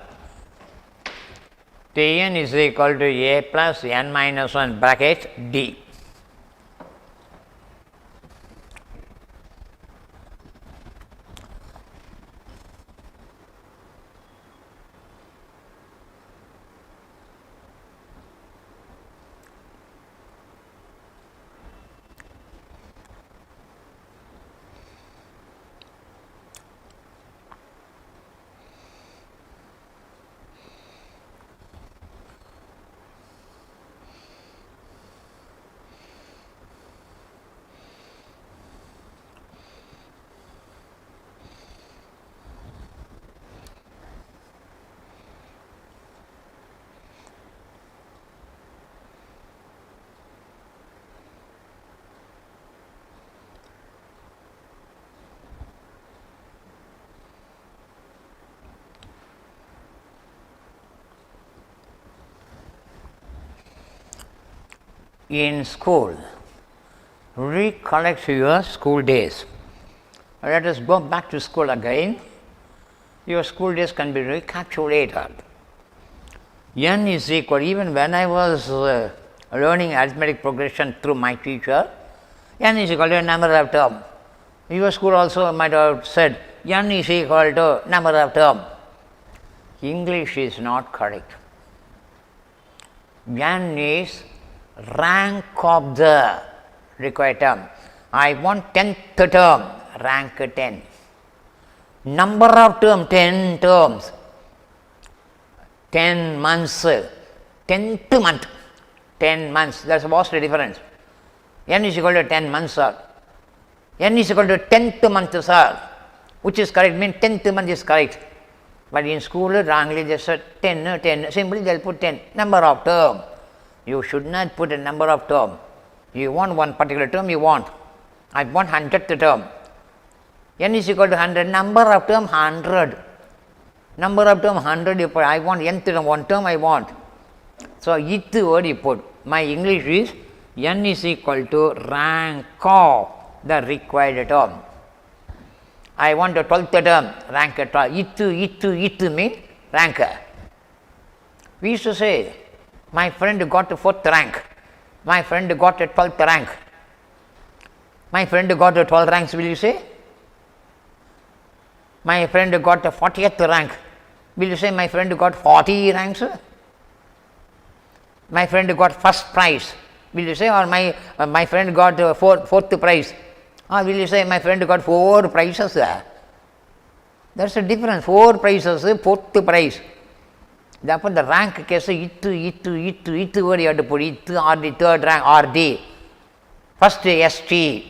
Tn is equal to a plus n minus 1 bracket d. In school, recollect your school days. Let us go back to school again. Your school days can be recapitulated. N is equal, even when I was learning arithmetic progression through my teacher, n is equal to a number of term. Your school also might have said n is equal to number of term. English is not correct. N is rank of the required term. I want 10th term, rank 10. Number of term, 10 terms. 10 months, 10th month, 10 months, that is vastly difference. N is equal to 10 months, sir. N is equal to 10th month, sir. Which is correct, means 10th month is correct. But in school, wrongly they said 10, simply they will put 10, number of term. You should not put a number of term. You want one particular term, you want. I want 100th term. N is equal to 100, number of term 100. Number of term 100 you put, I want nth term, one term I want. So, ith word you put. My English is N is equal to rank of the required term. I want a 12th term, rank 12. Ith means rank. We used to say, my friend got a 4th rank, my friend got a 12th rank, my friend got a 12 ranks, will you say? My friend got a 40th rank, will you say my friend got 40 ranks? My friend got first prize, will you say, or my friend got fourth prize, or will you say my friend got 4 prizes? There is a difference, 4 prizes, 4th prize. Therefore, the rank case, ith word you have to put, ith, RD, 3rd rank, RD, first ST,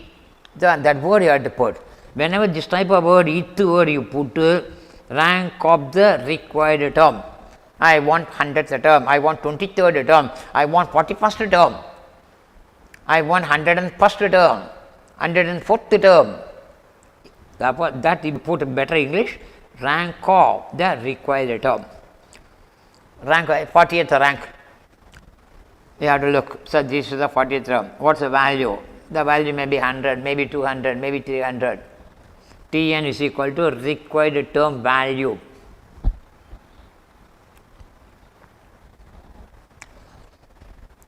that word you have to put. Whenever this type of word, ith word you put, rank of the required term. I want 100th term, I want 23rd term, I want 41st term, I want 101st term, 104th term. Therefore, that you put better English, rank of the required term. Rank, 40th rank, you have to look. So, this is the 40th term. What is the value? The value may be 100, maybe 200, maybe 300. Tn is equal to required term value.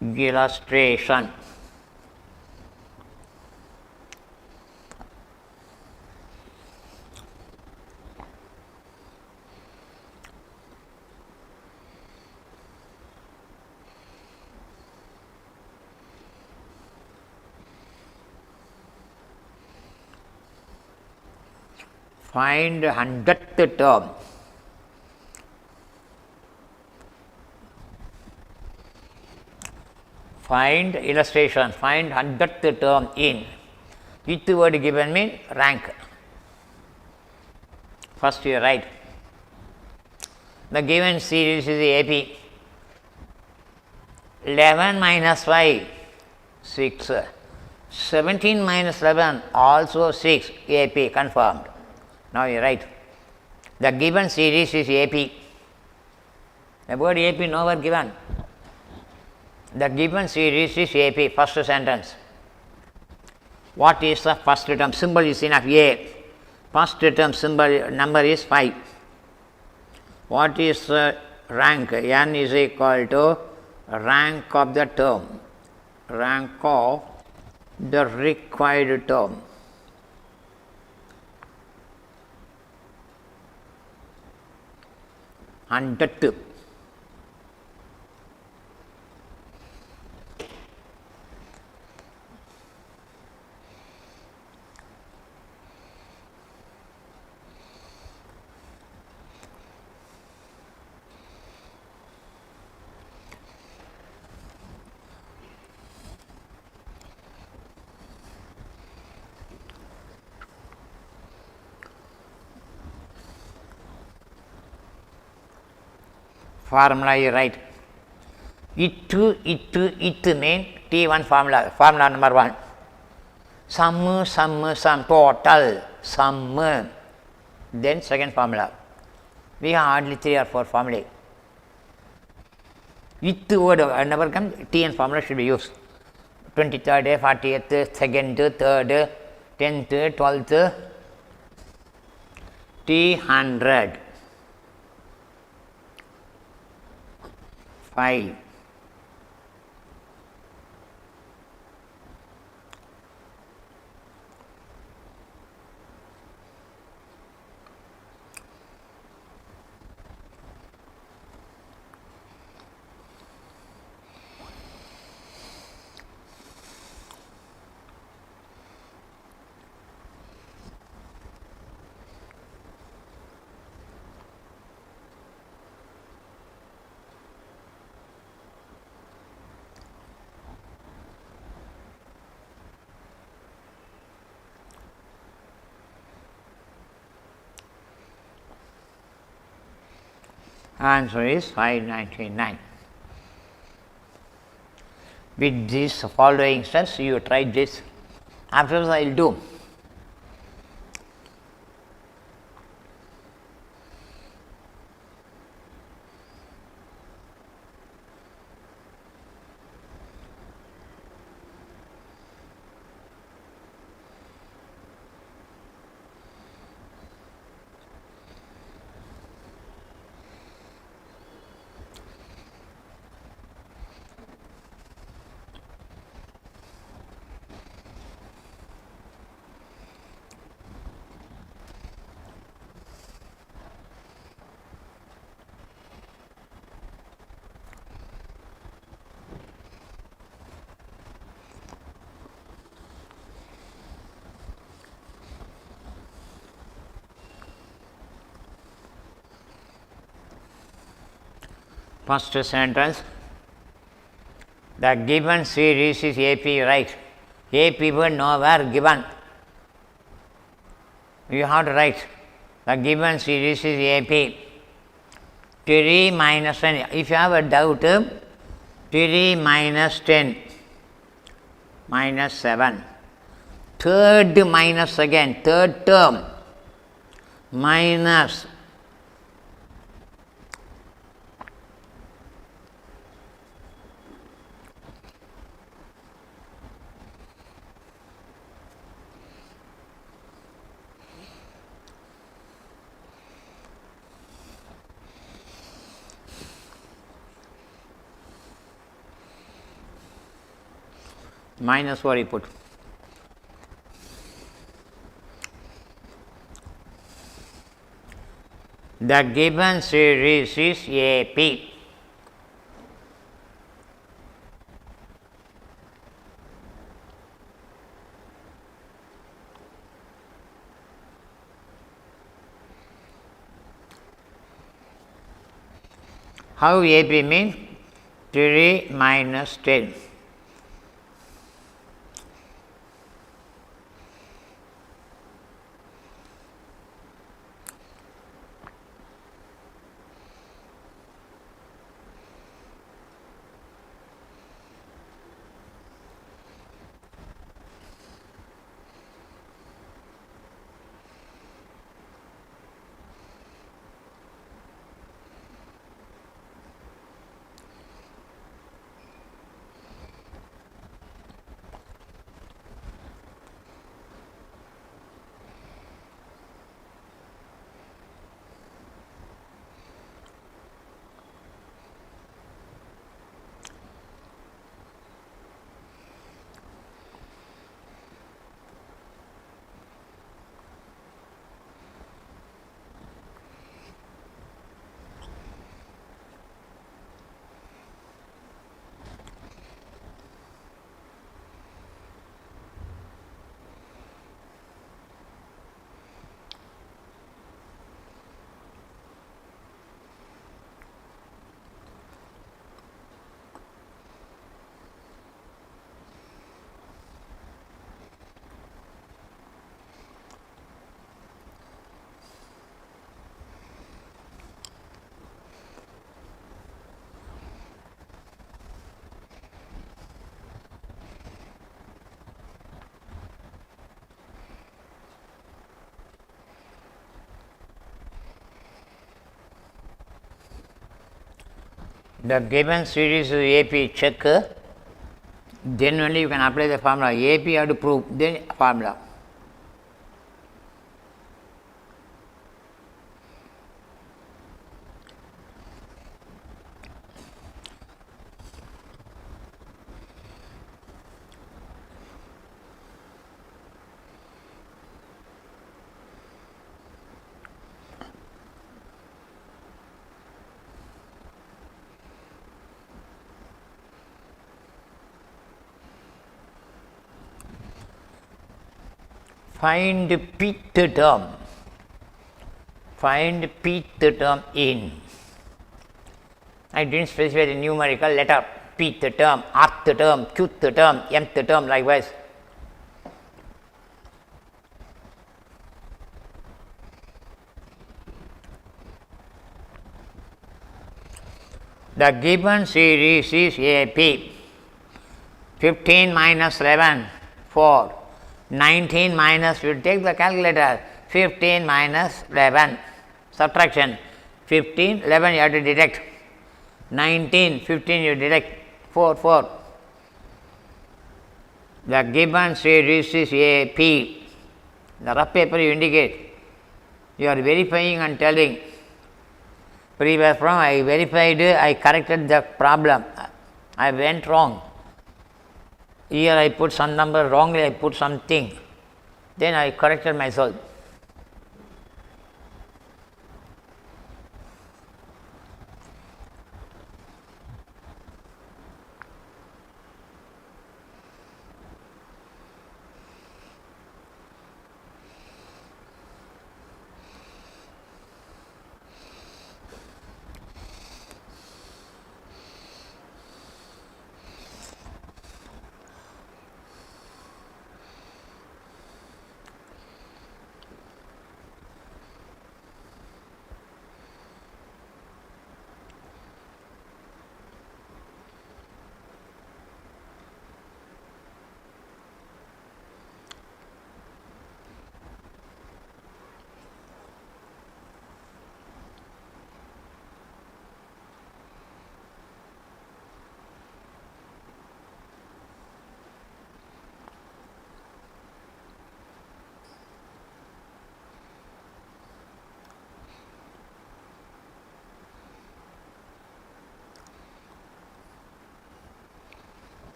Illustration. Find 100th term. Find illustration. Find 100th term in. Which word given mean rank. First you write. The given series is AP. 11 minus 5, 6. 17 minus 11, also 6. AP confirmed. Now you write. The given series is AP. The word AP nowhere given. The given series is AP, first sentence. What is the first term? Symbol is enough, A. First term symbol number is 5. What is the rank? N is equal to rank of the term. Rank of the required term. Hundredth. Formula you write. It mean T1 formula. Formula number 1. Sum, total, sum. Then second formula. We have hardly 3 or 4 formulae. With word never come, Tn formula should be used. 23rd, 40th, 2nd, 3rd, 10th, 12th, T100. 5. Answer is 599. With these following steps, you try this. Afterwards, I will do. First sentence, the given series is AP, right? AP word nowhere given. You have to write, the given series is AP. 3 minus 10, if you have a doubt, 3 minus 10, minus 7. Third minus again, third term, minus minus what you put. The given series is AP. How AP means 3 minus 10. The given series of AP check, then only you can apply the formula. AP you have to prove, then formula. Find pth term. Find pth term in. I didn't specify the numerical letter. Pth term, rth term, qth term, mth term, likewise. The given series is AP. 15 minus 11, 4. 19 minus, you take the calculator, 15 minus 11, subtraction, 15, 11 you have to deduct, 19, 15 you deduct, 4, 4. The given series is AP. The rough paper you indicate, you are verifying and telling. Previous from I verified, I corrected the problem, I went wrong. Here I put some number wrongly, I put something, then I corrected myself.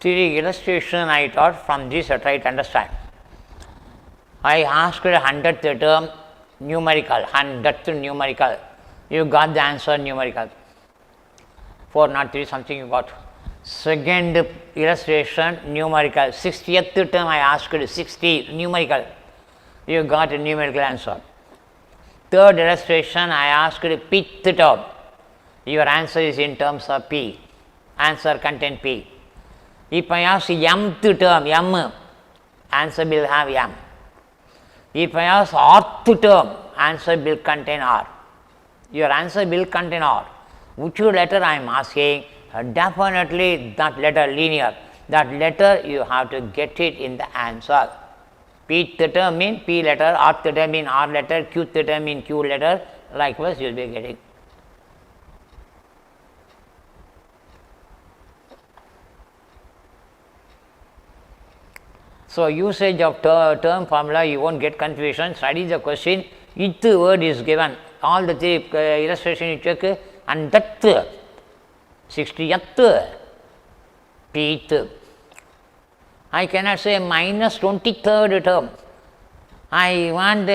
Three illustration I taught, from this try to understand. I asked 100th term numerical, 100th numerical. You got the answer numerical. 403 something you got. Second illustration numerical. 60th term I asked 60 numerical. You got a numerical answer. Third illustration I asked pth term. Your answer is in terms of p. Answer contain p. If I ask mth term, m, answer will have m. If I ask rth term, answer will contain r. Your answer will contain r. Which letter I am asking? Definitely that letter linear. That letter you have to get it in the answer. Pth term mean p letter, rth term mean r letter, qth term mean q letter. Likewise, you will be getting. So, usage of term formula, you won't get confusion. Study the question. Each word is given. All the three illustration you check, and that 60th pth. I cannot say minus 23rd term. I want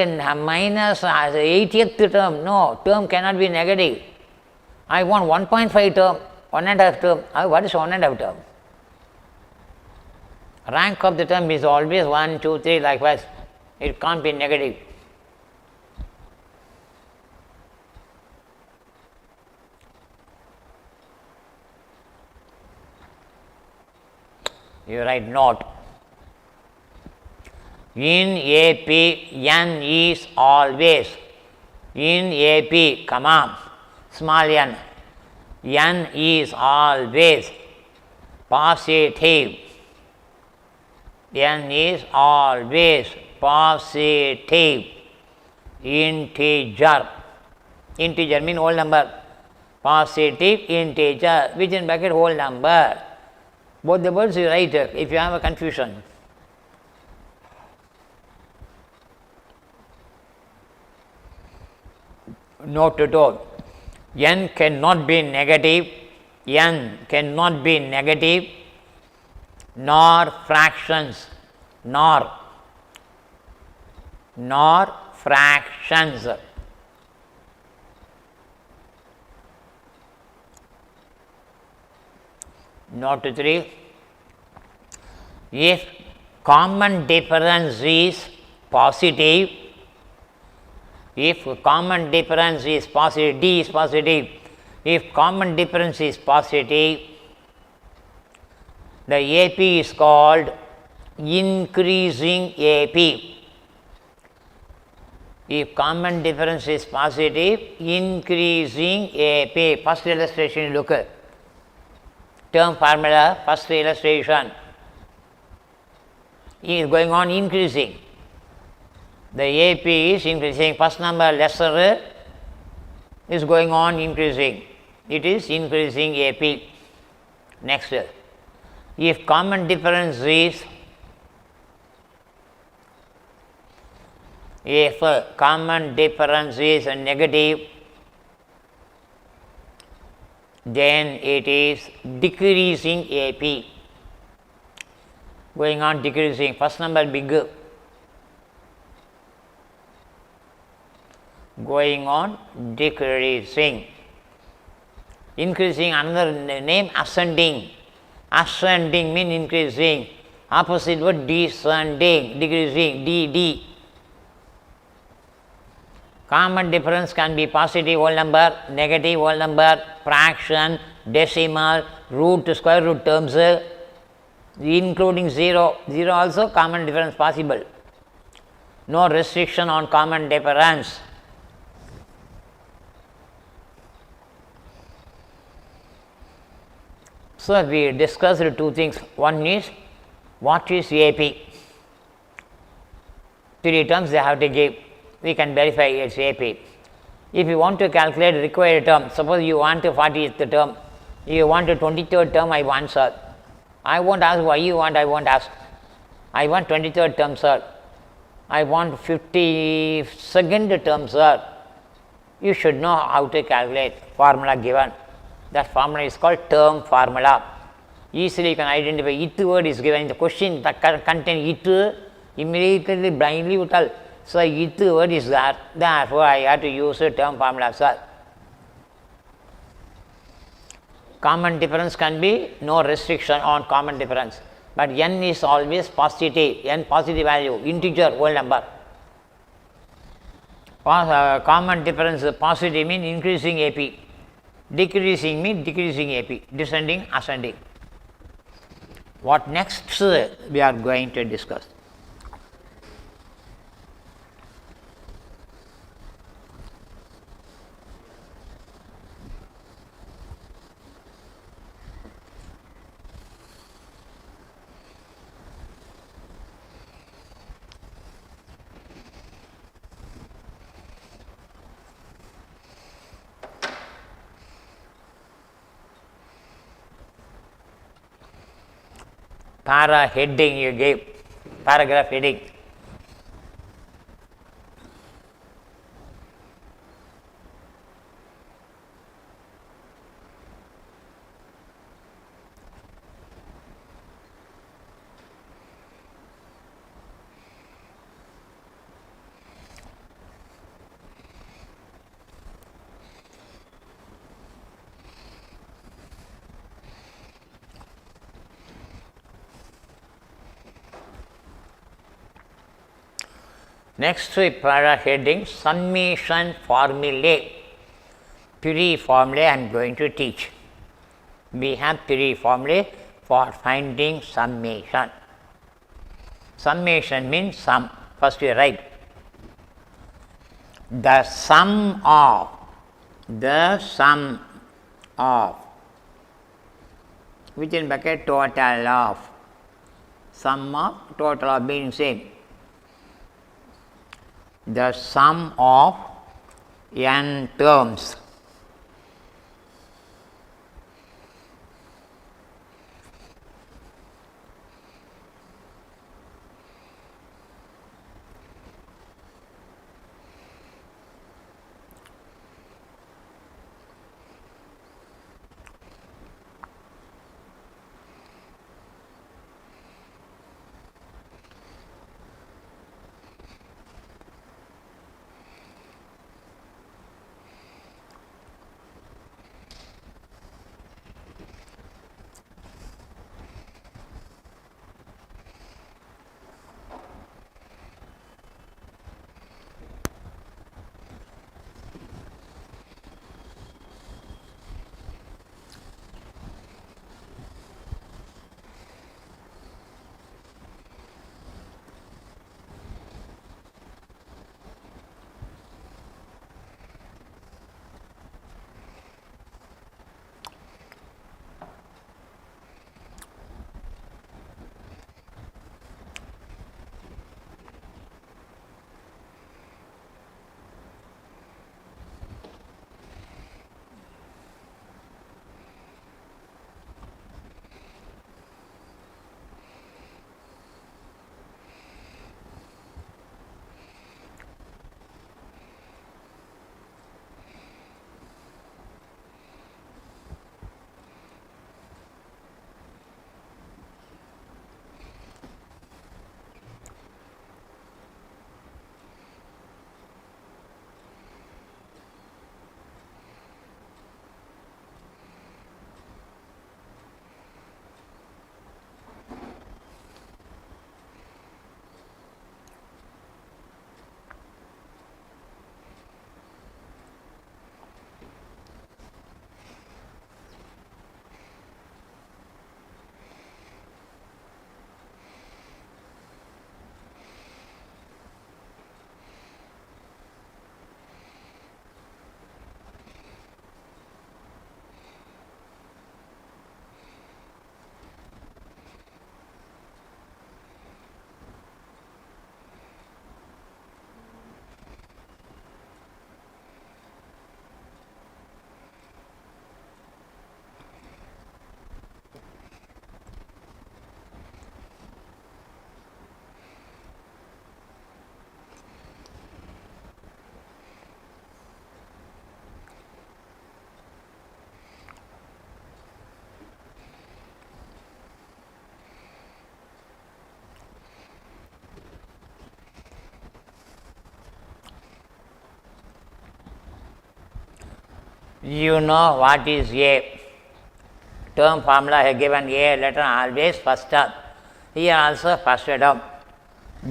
minus 80th term. No, term cannot be negative. I want 1.5 term, 1.5 term. What is 1.5 term? Rank of the term is always 1, 2, 3, likewise. It can't be negative. You write note. In AP, n is always. In AP, comma, small n. N is always positive. N is always positive integer. Integer means whole number. Positive integer, which in bracket whole number. Both the words you write if you have a confusion. Note to do. N cannot be negative. N cannot be negative, nor fractions, nor fractions. Note 3. If common difference is positive, if common difference is positive, D is positive, if common difference is positive, the AP is called increasing AP. If common difference is positive, increasing AP. First illustration, look at term formula, first illustration is going on increasing. The AP is increasing, first number lesser is going on increasing. It is increasing AP. Next, if common difference is, negative, then it is decreasing AP. Going on decreasing, first number big, going on decreasing. Increasing, another name ascending. Ascending means increasing. Opposite word descending, decreasing, D. Common difference can be positive whole number, negative whole number, fraction, decimal, root, square root terms, including 0. 0 also common difference possible. No restriction on common difference. So, we discussed two things. One is, what is AP? 3 terms they have to give. We can verify its AP. If you want to calculate required term, suppose you want a 40th term, you want a 23rd term, I want, sir. I won't ask why you want, I won't ask. I want 23rd term, sir. I want 52nd term, sir. You should know how to calculate formula given. That formula is called term formula. Easily you can identify it word is given in the question that contain it, immediately blindly you tell, so it word is there, therefore I have to use a term formula, sir. Common difference can be no restriction on common difference, but n is always positive, n positive value, integer whole number. Common difference positive mean increasing AP, decreasing mean decreasing AP, descending, ascending. What next we are going to discuss? Para heading you gave, paragraph heading. Next para heading, summation formulae. Piri formulae I am going to teach. We have Piri formulae for finding summation. Summation means sum. First we write the sum of within bracket total of, sum of total of being same, the sum of n terms You know what is A. Term formula I have given A letter always first term. Here also first term.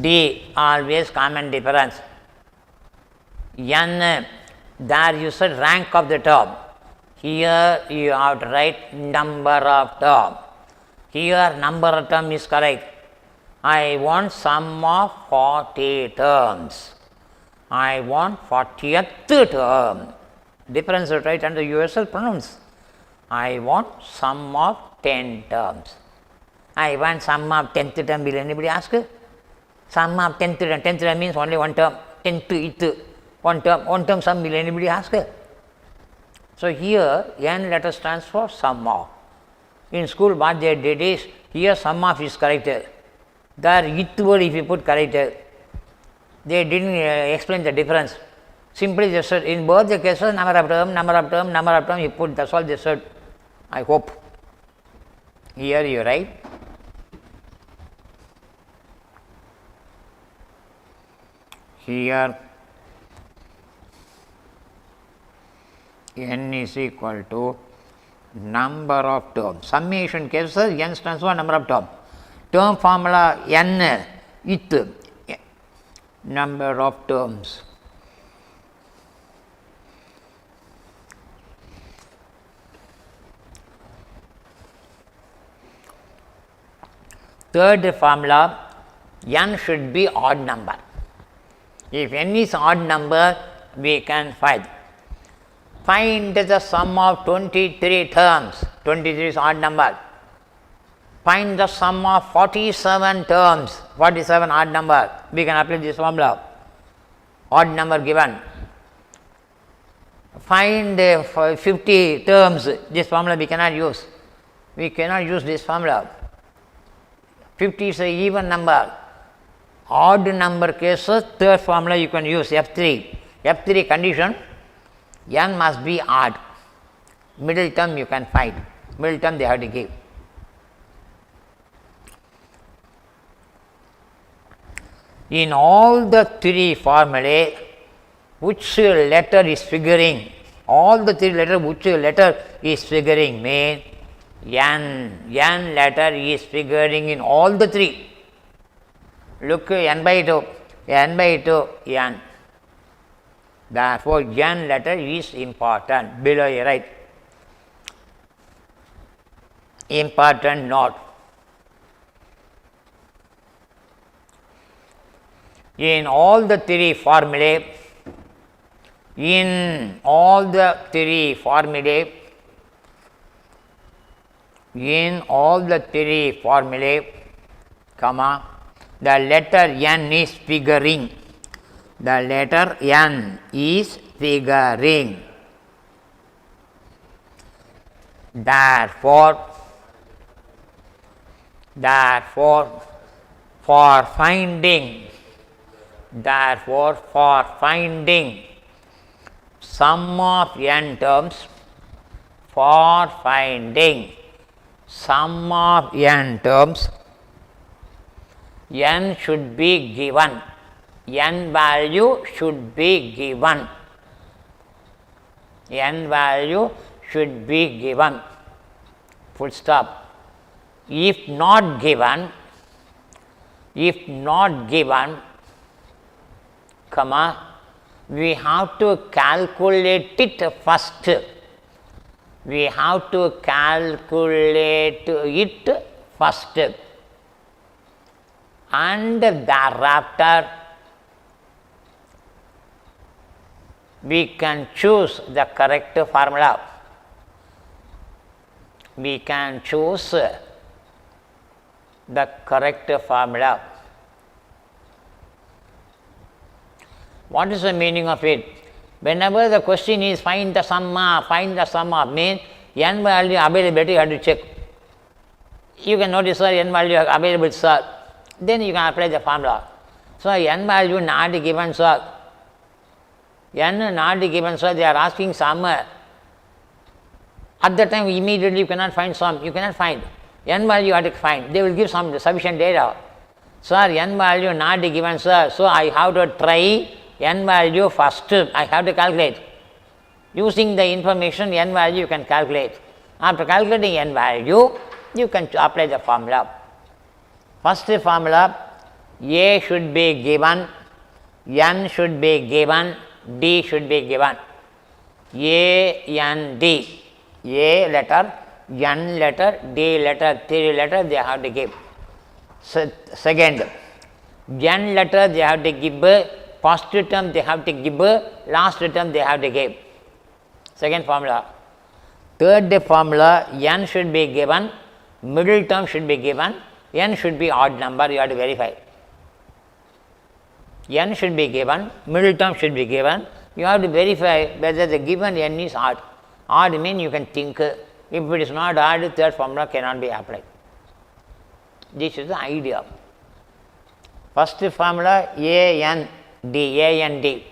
D always common difference. N, there you said rank of the term. Here you have to write number of term. Here number of term is correct. I want sum of 40 terms. I want 40th term. Difference you write under yourself pronounce. I want sum of 10 terms. I want sum of 10th term. Will anybody ask? Sum of 10th term. 10th term means only one term. 10th, one term sum. Will anybody ask? So here n letter stands for sum of. In school what they did is, here sum of is corrected. There ith word if you put corrected. They didn't explain the difference. Simply just said in both the cases number of term you put, that's all they said. I hope. Here you write here n is equal to number of terms. Summation cases n stands for number of terms. Term formula n ith number of terms. Third formula, n should be odd number. If n is odd number, we can find. Find the sum of 23 terms. 23 is odd number. Find the sum of 47 terms. 47 odd number. We can apply this formula. Odd number given. Find 50 terms. This formula we cannot use. We cannot use this formula. 50 is an even number. Odd number cases, third formula you can use F3. F3 condition, n must be odd. Middle term you can find. Middle term they have to give. In all the three formulae, which letter is figuring? All the three letters, which letter is figuring mean n letter is figuring in all the three. Look, n by 2, n. Therefore, n letter is important. Below you write important note. In all the three formulae, comma, the letter n is figuring. The letter n is figuring. Therefore, for finding sum of n terms, n should be given. N value should be given. Full stop. If not given, comma, we have to calculate it first. And thereafter we can choose the correct formula. What is the meaning of it? Whenever the question is find the sum of, means n value availability you have to check. You can notice, sir, n value available, sir. Then you can apply the formula. So, n value not given, sir. N not given, sir, they are asking sum. At that time, immediately you cannot find sum. You cannot find. N value you have to find. They will give some sufficient data. Sir, n value not given, sir. So, I have to try n value first. I have to calculate. Using the information n value you can calculate. After calculating n value, you can apply the formula. First formula, A should be given, n should be given, d should be given. A, n, d. A letter, n letter, d letter, 3 letter they have to give. Second, n letter they have to give, first term they have to give, last term they have to give. Second formula. Third formula, n should be given, middle term should be given, n should be odd number, you have to verify. N should be given, middle term should be given, you have to verify whether the given n is odd. Odd means you can think, if it is not odd, third formula cannot be applied. This is the idea. First formula, A, N, D, A, N, D.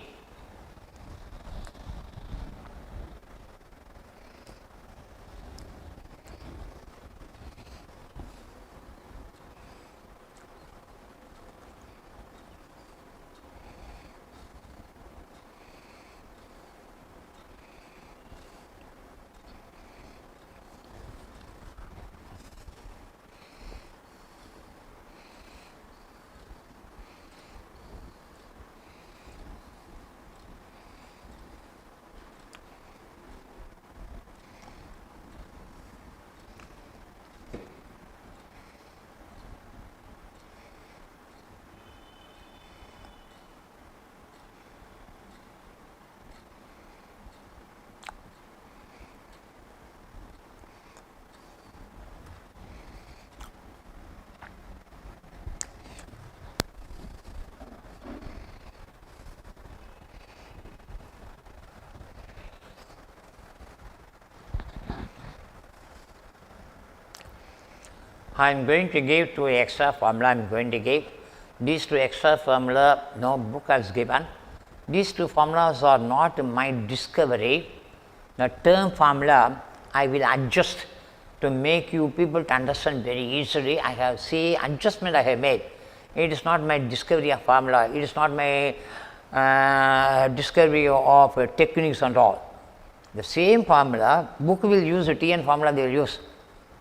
I am going to give 2 extra formula, I am going to give. These 2 extra formula no book has given. These 2 formulas are not my discovery. The term formula I will adjust to make you people to understand very easily. I have see adjustment I have made. It is not my discovery of formula, it is not my discovery of techniques and all. The same formula, book will use the Tn formula they will use,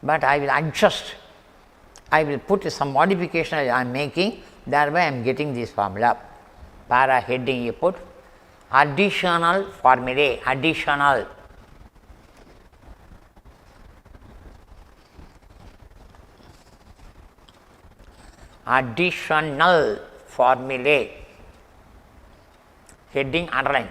but I will adjust. I will put some modification I am making, thereby I am getting this formula. Para heading you put additional formulae, additional. Additional formulae, heading underline.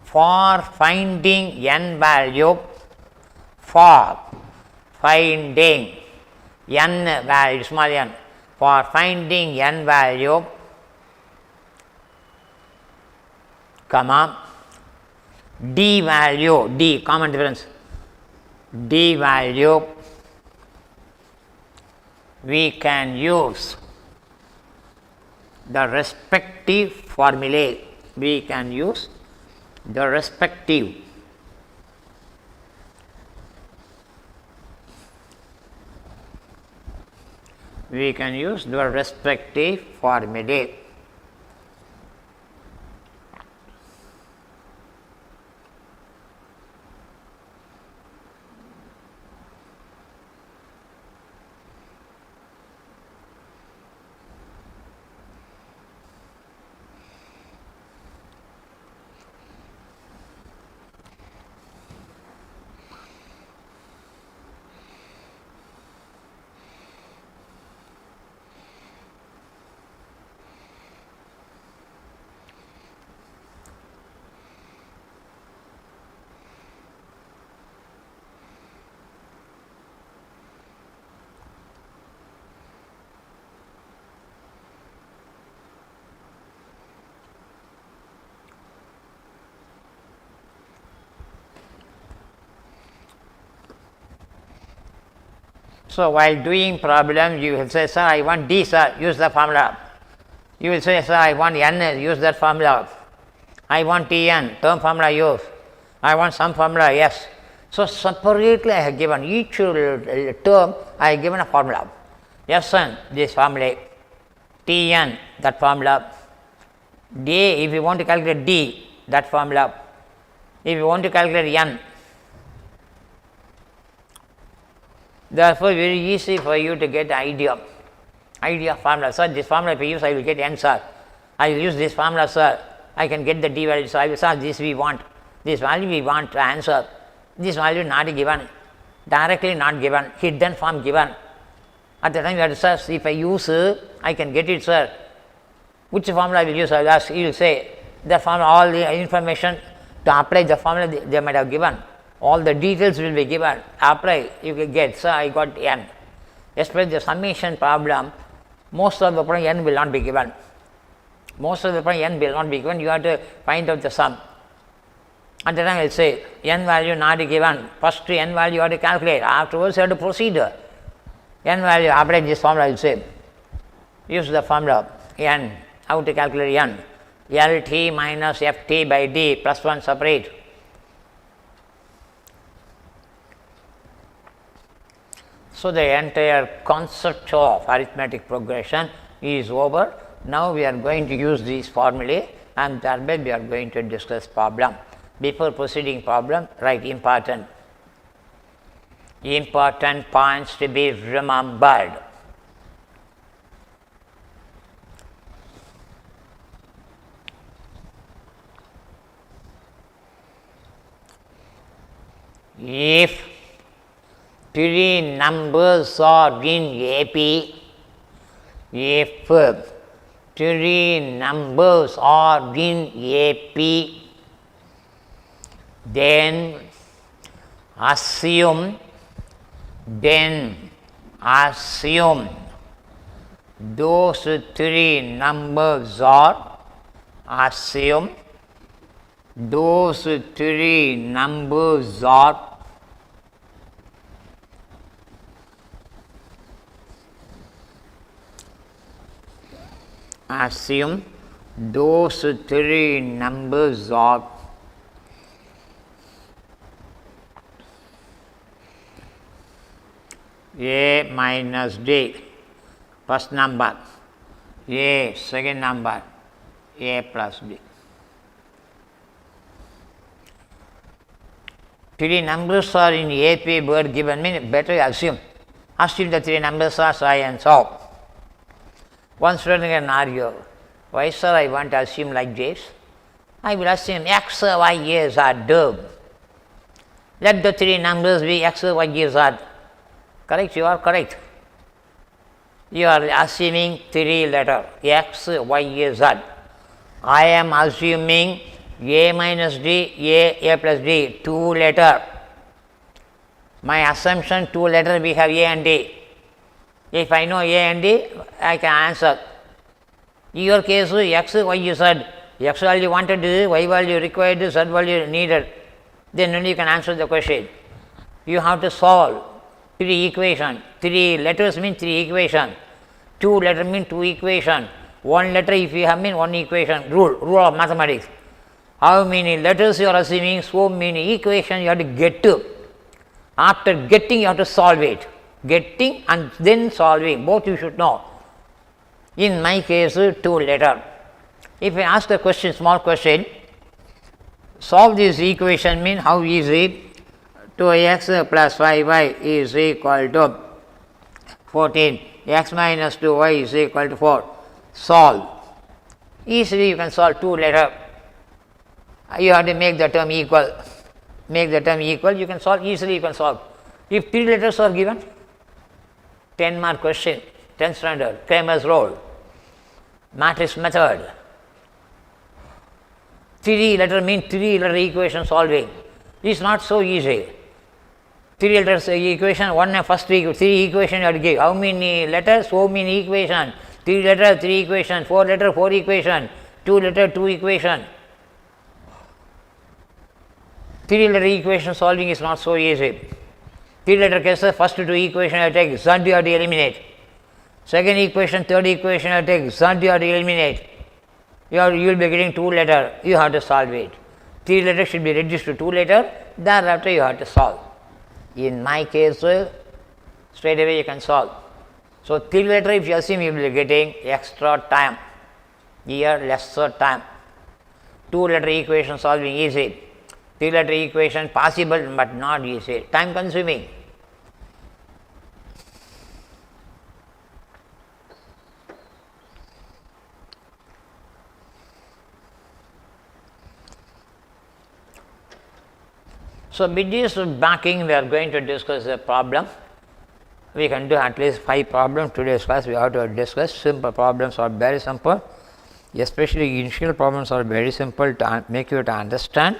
For finding n value, for finding n value, small n, for finding n value, comma, d value, d common difference, d value, we can use the respective formulae, we can use the respective formulae. So, while doing problem, you will say, sir, I want D, sir, use the formula. You will say, sir, I want N, use that formula. I want Tn, term formula, use. I want some formula, yes. So, separately I have given each term, I have given a formula. Yes, son, this formula. Tn, that formula. D, if you want to calculate D, that formula. If you want to calculate N, therefore, very easy for you to get idea formula. Sir, this formula if I use, I will get N, sir. I will use this formula, sir. I can get the D value. So I will say this we want. This value we want to answer. This value not given. Directly not given. Hidden form given. At the time you have to search. If I use, I can get it, sir. Which formula I will use? I will ask. You will say the formula, all the information to apply the formula they might have given. All the details will be given. Apply, you will get. So I got N. Especially the summation problem, most of the problem N will not be given. Most of the problem N will not be given. You have to find out the sum. At the time I will say N value not given. First N value you have to calculate. Afterwards you have to proceed. N value, apply this formula I will say. Use the formula N. How to calculate N? LT minus FT by D plus 1 separate. So the entire concept of arithmetic progression is over. Now we are going to use these formulae and thereby we are going to discuss problem. Before proceeding problem, write important points to be remembered. If three numbers are in AP, if three numbers are in AP, then assume those three numbers are, assume those three numbers are assume those three numbers are A minus D, first number, A second number, A plus B. Three numbers are in AP word given, mean better assume the three numbers are so and so. One student can argue, why sir I want to assume like this? I will assume X, Y, A, Z, D. Let the three numbers be X, Y, A, Z. Correct, you are correct. You are assuming three letter X, Y, A, Z. I am assuming A minus D, A plus D, two letter. My assumption two letter we have A and D. If I know A and D, I can answer. In your case, X, Y, Z. X value wanted, Y value required, Z value needed. Then only you can answer the question. You have to solve three equation. Three letters mean three equation. Two letter mean two equation. One letter if you have mean one equation. Rule of mathematics. How many letters you are assuming, so many equations you have to get to. After getting, you have to solve it. Getting and then solving, both you should know. In my case, two letter. If I ask a question, small question, solve this equation mean how easy? 2x plus 5y is equal to 14. X minus 2y is equal to 4. Solve. Easily you can solve two letter. You have to make the term equal. Make the term equal, you can solve, easily you can solve. If three letters are given, 10 mark question, 10th standard, Kramer's rule, matrix method. Three letter mean three letter equation solving. It's not so easy. Three letters equation, one first three equation you have to give. How many letters? So many equation. Three letter, three equation. Four letter, four equation. Two letter, two equation. Three letter equation solving is not so easy. Three letter cases, first two equation you take, Z you have to eliminate. Second equation, third equation you take, Z you have to eliminate. You will be getting two letter, you have to solve it. Three letter should be reduced to two letter, thereafter you have to solve. In my case, straight away you can solve. So, 3 letter if you assume you will be getting extra time, here lesser time. 2 letter equation solving easy, 3 letter equation possible but not easy, time consuming. So, with this backing we are going to discuss a problem. We can do at least 5 problems today's class. We have to discuss. Simple problems are very simple, especially initial problems are very simple to make you to understand.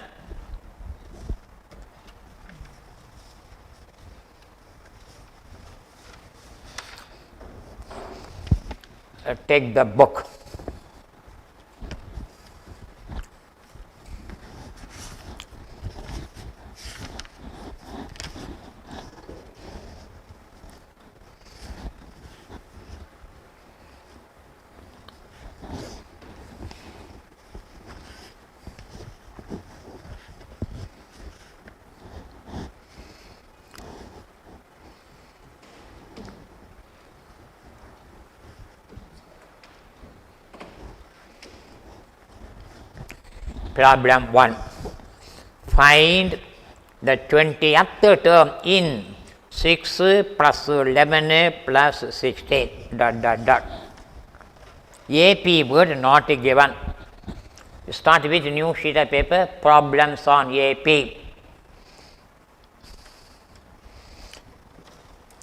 Take the book. Problem 1. Find the 20th term in 6 plus 11 plus 16 ... AP word not given. Start with new sheet of paper, problems on AP.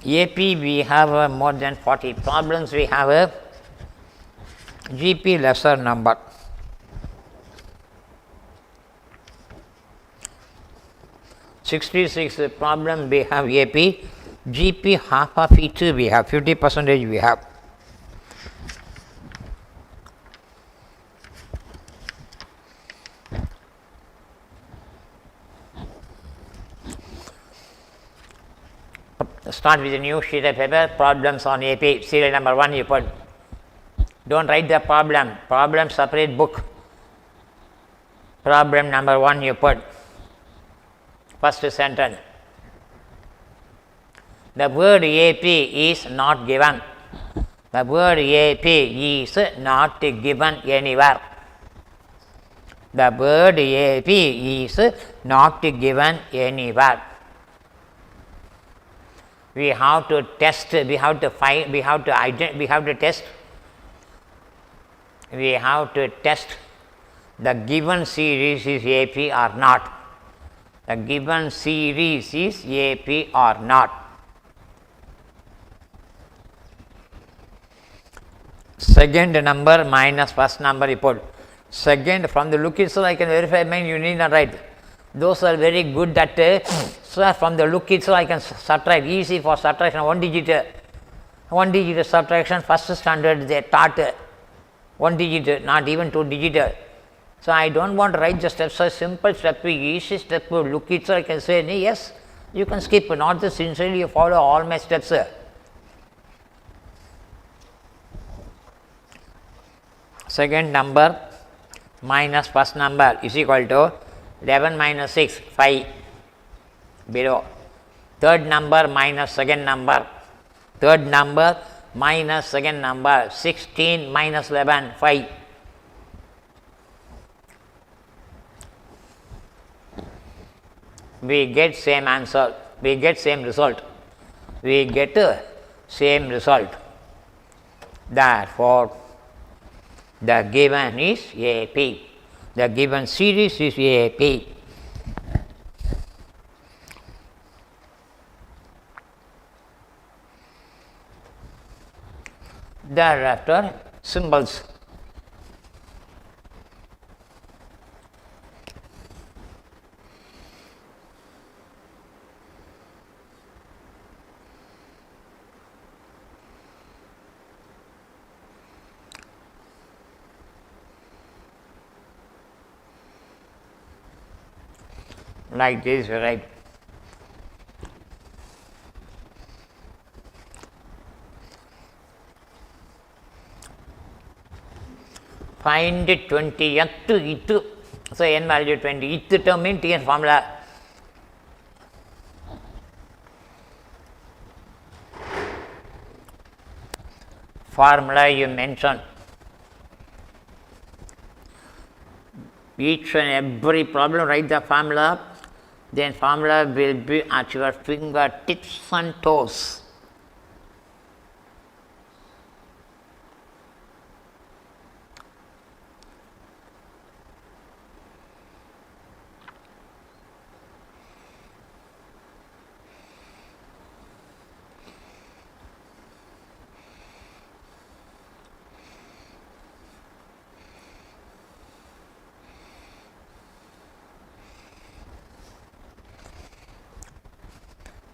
AP we have more than 40 problems, we have a GP lesser number. (66) problem we have AP, GP half of it we have, 50% we have. Start with a new sheet of paper, problems on AP, serial number 1 you put. Don't write the problem separate book. Problem number 1 you put. First sentence. The word AP is not given. The word AP is not given anywhere. The word AP is not given anywhere. We have to test, we have to find, we have to test. We have to test the given series is AP or not. The given series is AP or not. Second number minus first number report. Second, from the look itself I can verify mine, you need not write. Those are very good that so from the look itself I can subtract, easy for subtraction, one digit subtraction, first standard they taught 1 digit, not even 2 digit. So, I do not want to write the steps, so simple step, easy step, look it, so I can say yes, you can skip, not the sincerely you follow all my steps. Second number minus first number is equal to 11 minus 6, 5 below. Third number minus second number, third number minus second number, 16 minus 11, 5. We get same answer, we get same result, we get same result. Therefore, the given is AP, the given series is AP. Thereafter, symbols. Like this, right? Find 20th it. So, n value 20. It term in Tn formula. formula you mention. Each and every problem, write the formula, then formula will be at your fingertips and toes.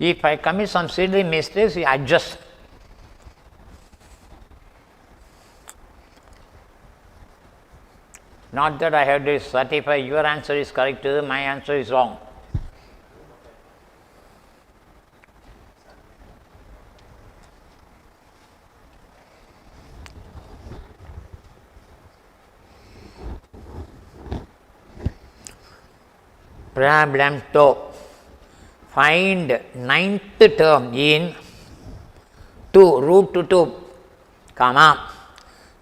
If I commit some silly mistakes, you adjust. Not that I have to certify your answer is correct, my answer is wrong. Problem 2. Find ninth term in 2 root 2, comma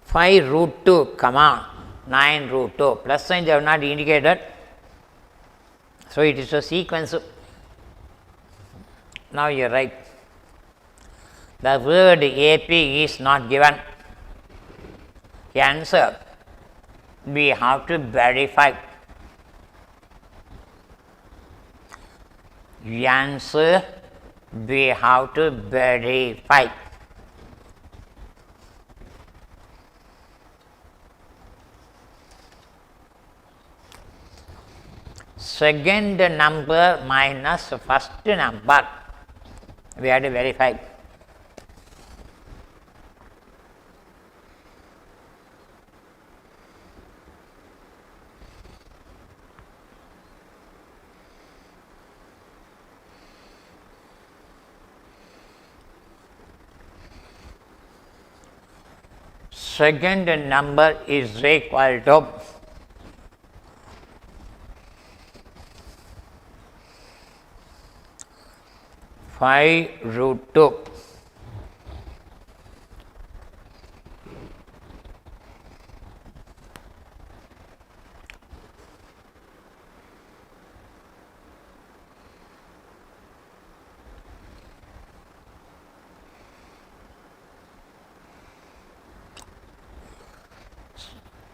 5 root 2, comma 9 root 2. Plus sign they have not indicated. So, it is a sequence. Now, you are right. The word AP is not given. Answer, we have to verify. Answer, we have to verify. Second number minus first number, we have to verify. Second number is equal to 5 root 2.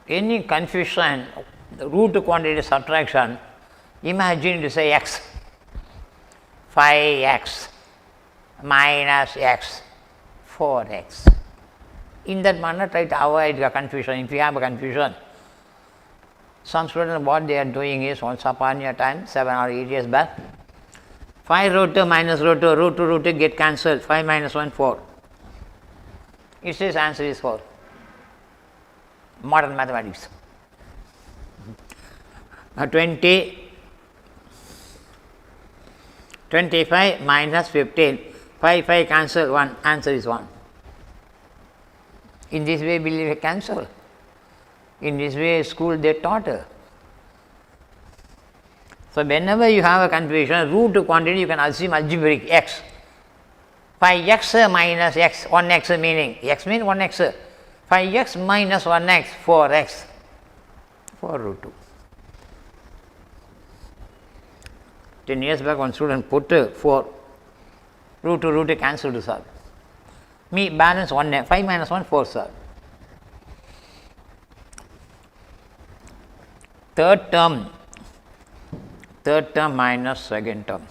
Any confusion, root quantity subtraction, imagine to say x, 5x minus x, 4x. In that manner, try to avoid the confusion. If you have a confusion, some students, what they are doing is, once upon a time, 7 or 8 years back, 5 root 2 minus root 2, root 2 root 2 get cancelled, 5 minus 1, 4. It says answer is 4. Modern mathematics. 20, 25 minus 15, 5 cancel 1, answer is 1. In this way, will cancel. In this way, school they taught. So, whenever you have a confusion, root quantity you can assume algebraic x. 5x minus x, 1x meaning, x means 1x. 5x minus 1x, 4x, 4 root 2. 10 years back, one student put 4, root 2, root 2 cancelled, sir. Me balance 1, 5 minus 1, 4, sir. Third term minus second term.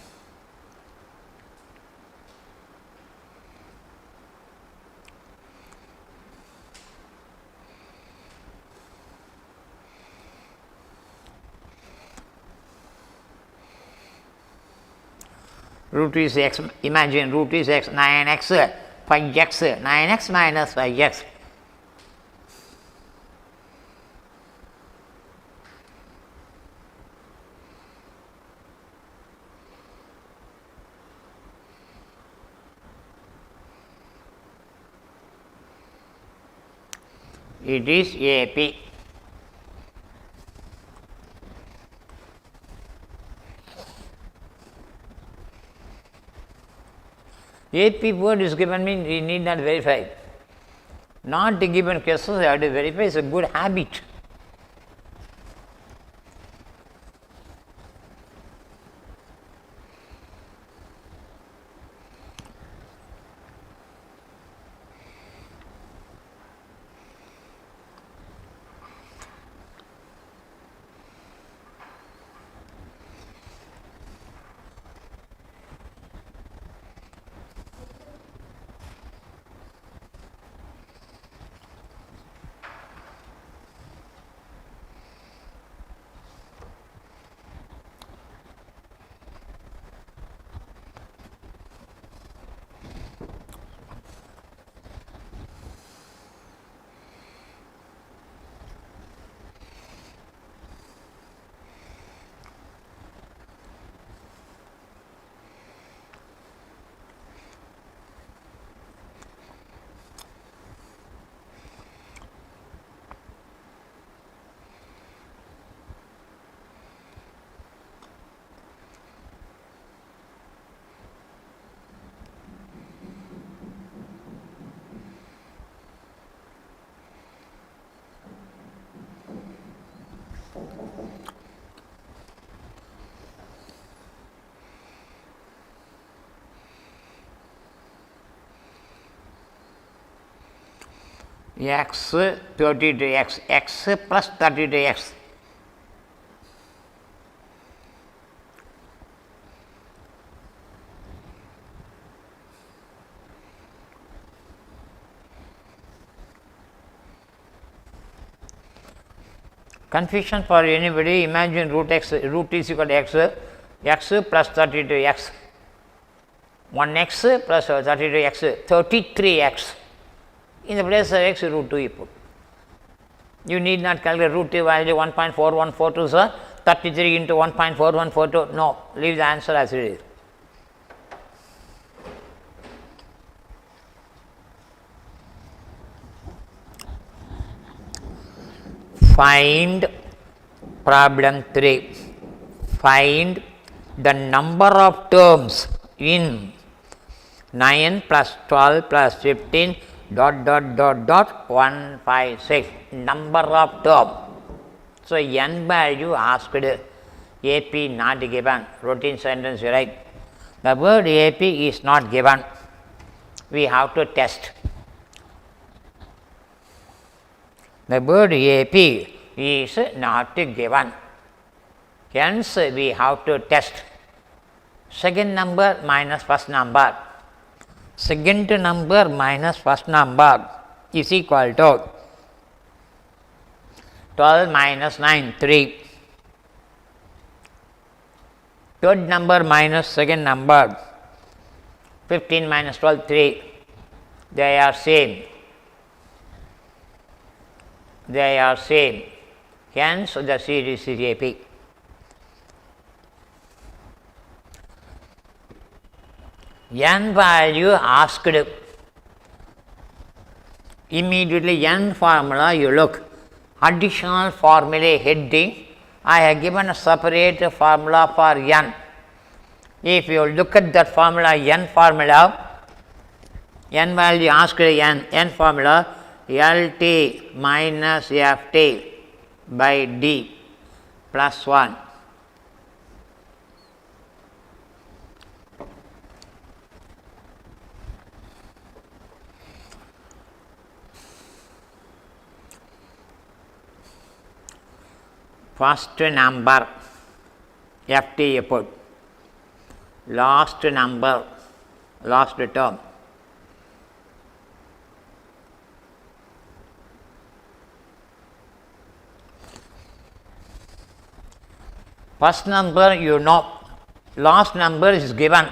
Root is x, imagine root is x, 9x, 5x, 9x minus 5x. It is AP. AP word is given me, we need not verify. Not the given cases, you have to verify. It's a good habit. X 30 to x, x plus 30 to x. Confusion for anybody, imagine root is equal to x plus 30 to x, 1x plus 30 to x, 33x. In the place of x, root 2 you put. You need not calculate root 2 value 1.4142, sir. 33 into 1.4142. No, leave the answer as it is. Find problem 3. Find the number of terms in 9 plus 12 plus 15 156, number of term. So, n value asked, AP not given, routine sentence right. The word AP is not given, we have to test. The word AP is not given, hence we have to test. Second number minus first number. Second number minus first number is equal to 12 minus 9, 3. Third number minus second number, 15 minus 12, 3. They are same. They are same. Hence, the series is AP. N value asked, immediately n formula you look, additional formula heading, I have given a separate formula for n. If you look at that formula, n formula, n value asked n formula, LT minus FT by D plus 1. First number FT you put, last number, last term. First number you know, last number is given.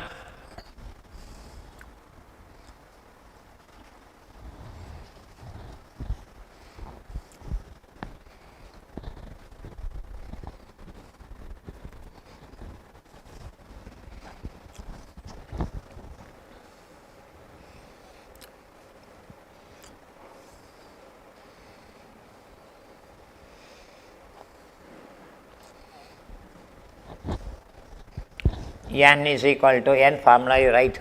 N is equal to n formula you write.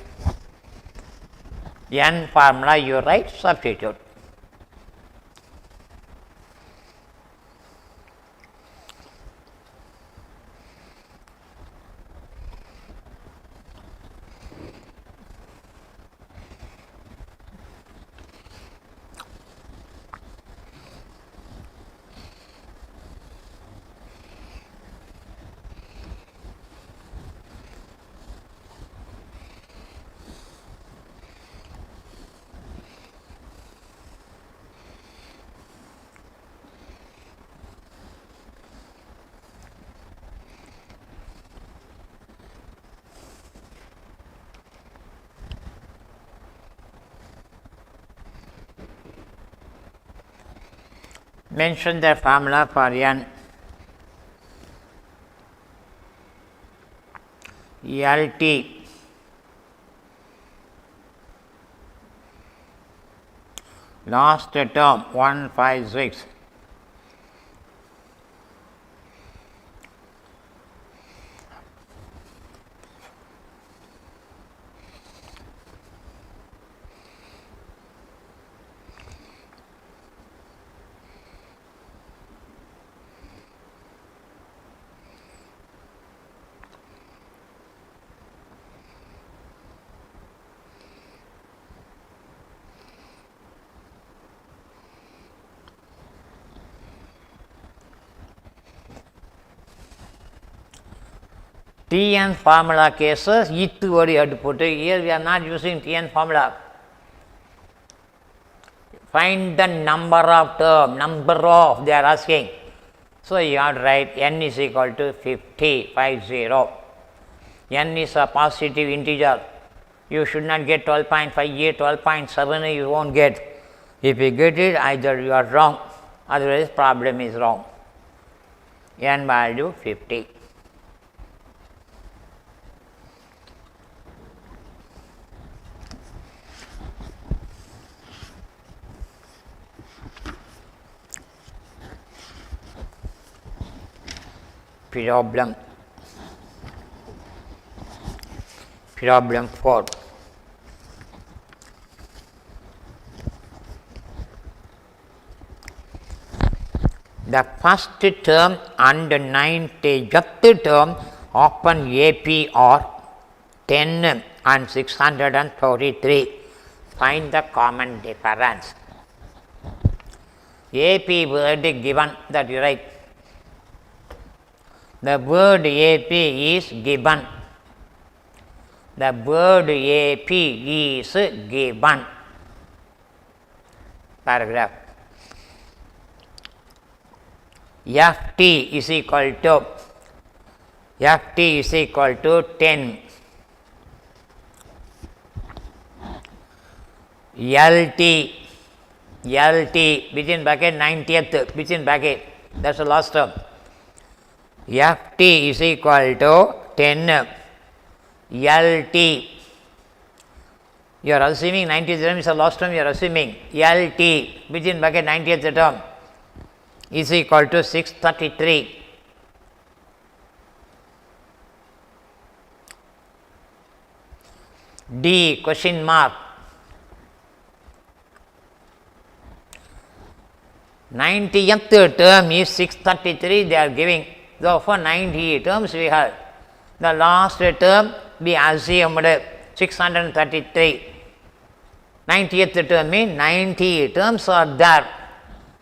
N formula you write, substitute. Mention the formula for n. LT last term 156. Tn formula cases, it word you have to put it. Here we are not using Tn formula. Find the number of they are asking. So you have to write n is equal to 50, 50. N is a positive integer. You should not get 12.58, 12.7 you won't get. If you get it, either you are wrong, otherwise problem is wrong. N value 50. Problem 4. The first term and 90th term open AP are 10 and 643. Find the common difference. AP word given that you write. The word AP is given. The word AP is given. Paragraph. FT is equal to 10. LT within bracket 90th within bracket, that is the last term. FT is equal to 10. LT, you are assuming 90th term is the last term, you are assuming LT within bracket 90th term is equal to 633. D question mark. 90th term is 633 they are giving. Therefore, 90 terms we have. The last term we assumed 633. 90th term means 90 terms are there.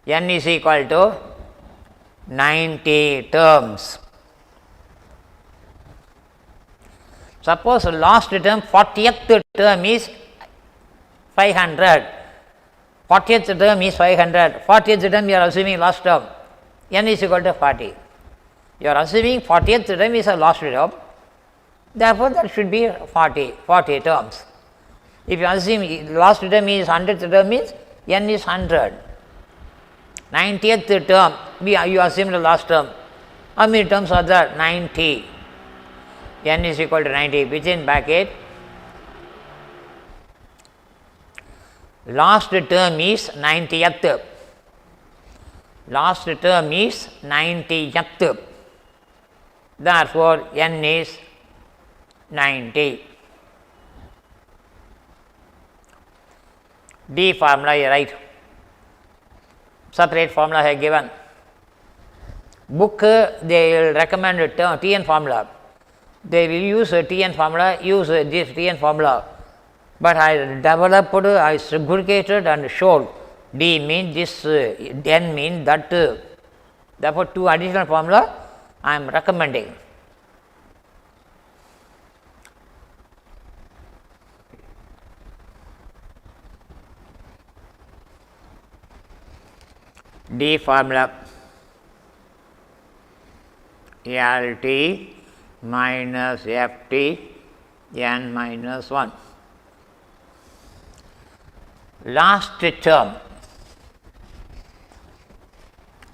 N is equal to 90 terms. Suppose last term 40th term is 500. 40th term is 500. 40th term you are assuming last term. N is equal to 40. You are assuming 40th term is a last term. Therefore, that should be 40 terms. If you assume last term is 100th term means N is 100. 90th term, you assume the last term. How many terms are there? 90. N is equal to 90 within bracket. Last term is 90th. Last term is 90th. Therefore, N is 90. D formula you write. Separate formula I have given. Book they will recommend Tn formula. They will use Tn formula, use this Tn formula. But I developed, I segregated and showed D means this, N means that. Therefore, two additional formula I am recommending. D formula LT minus FT N minus 1. Last term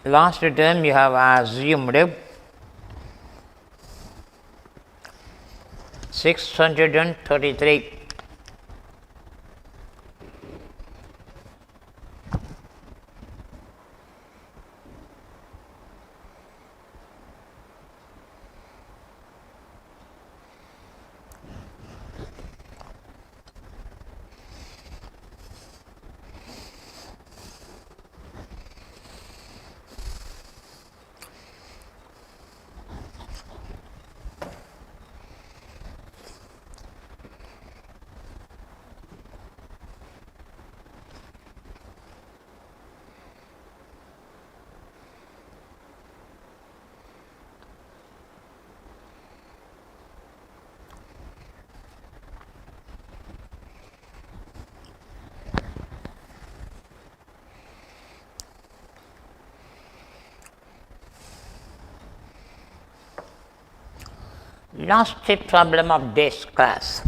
Last term you have assumed 633. Last problem of this class.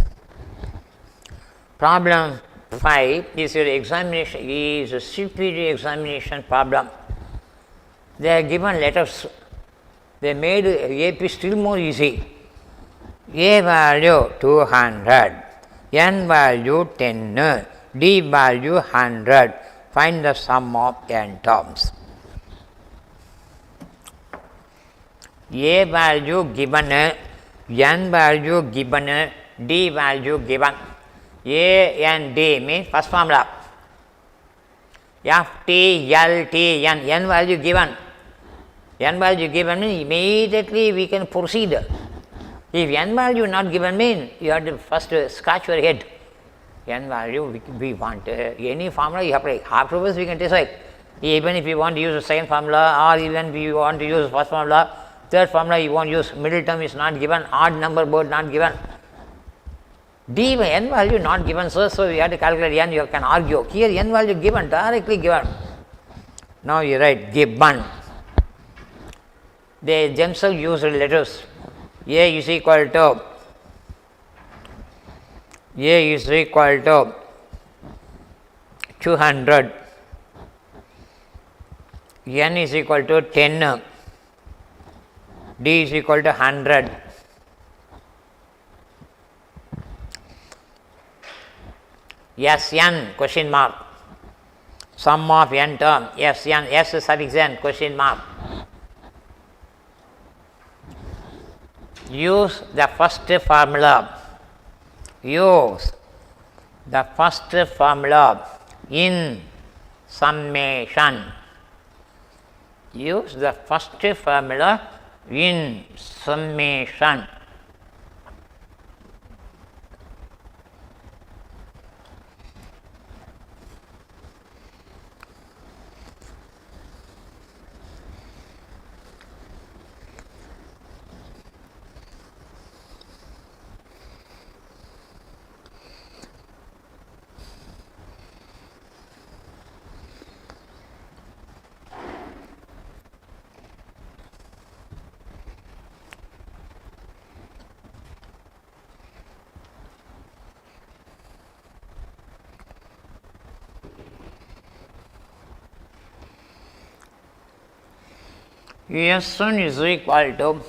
Problem 5 is your examination, is a superior examination problem. They are given letters. They made AP still more easy. A value 200, N value 10, D value 100. Find the sum of n terms. A value given, N value given, D value given. A and D means first formula. F T L T N, N value given. N value given means immediately we can proceed. If N value not given means you have to first scratch your head. N value we want any formula you apply. Afterwards we can decide. Even if you want to use the second formula, or even if you want to use first formula, third formula you want to use, middle term is not given, odd number board not given. D by N value not given, sir, so you have to calculate N, you can argue. Here N value given, directly given. Now you write given. They themselves use letters. A is equal to 200, N is equal to 10, D is equal to 100. Sn question mark, sum of n term, Sn, S suffix n question mark. Use the first formula. Use the first formula in summation. Use the first formula in summation. Sn is equal to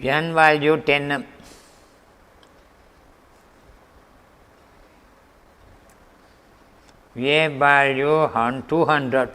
N value 10, A value 200,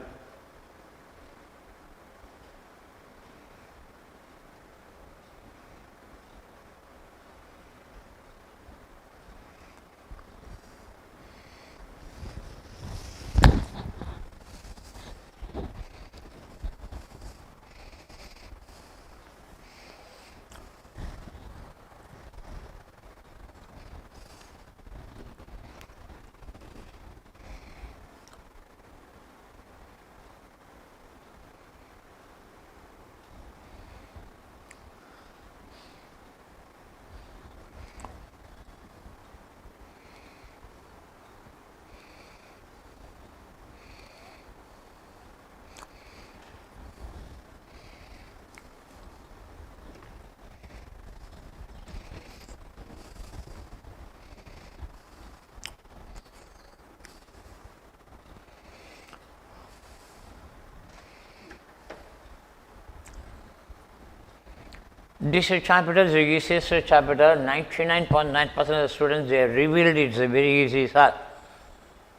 This chapter is the easiest chapter. 99.9% of the students, they revealed it's very easy, sir.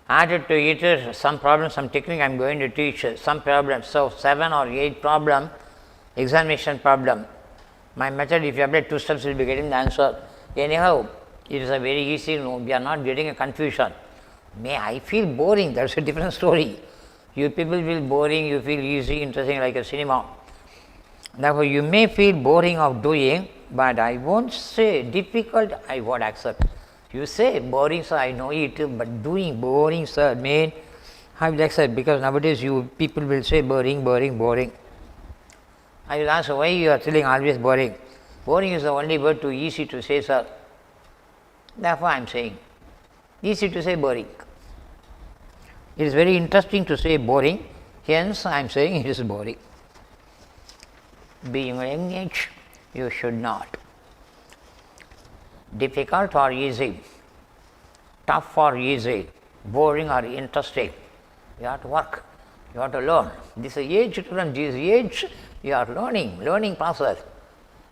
Added to it is some problems, some technique I am going to teach, some problems. So 7 or 8 problem, examination problem. My method, if you apply 2 steps, you will be getting the answer. Anyhow, it is a very easy, no, we are not getting a confusion. May I feel boring, that is a different story. You people feel boring, you feel easy, interesting like a cinema. Therefore, you may feel boring of doing, but I won't say difficult, I won't accept. You say boring, sir, I know it, but doing boring, sir, mean I will accept, because nowadays you people will say boring, boring, boring. I will ask why you are telling always boring. Boring is the only word too easy to say, sir. Therefore, I am saying easy to say boring. It is very interesting to say boring, hence I am saying it is boring. Being young age, you should not. Difficult or easy, tough or easy, boring or interesting, you have to work, you have to learn. This is age to learn, this age you are learning process.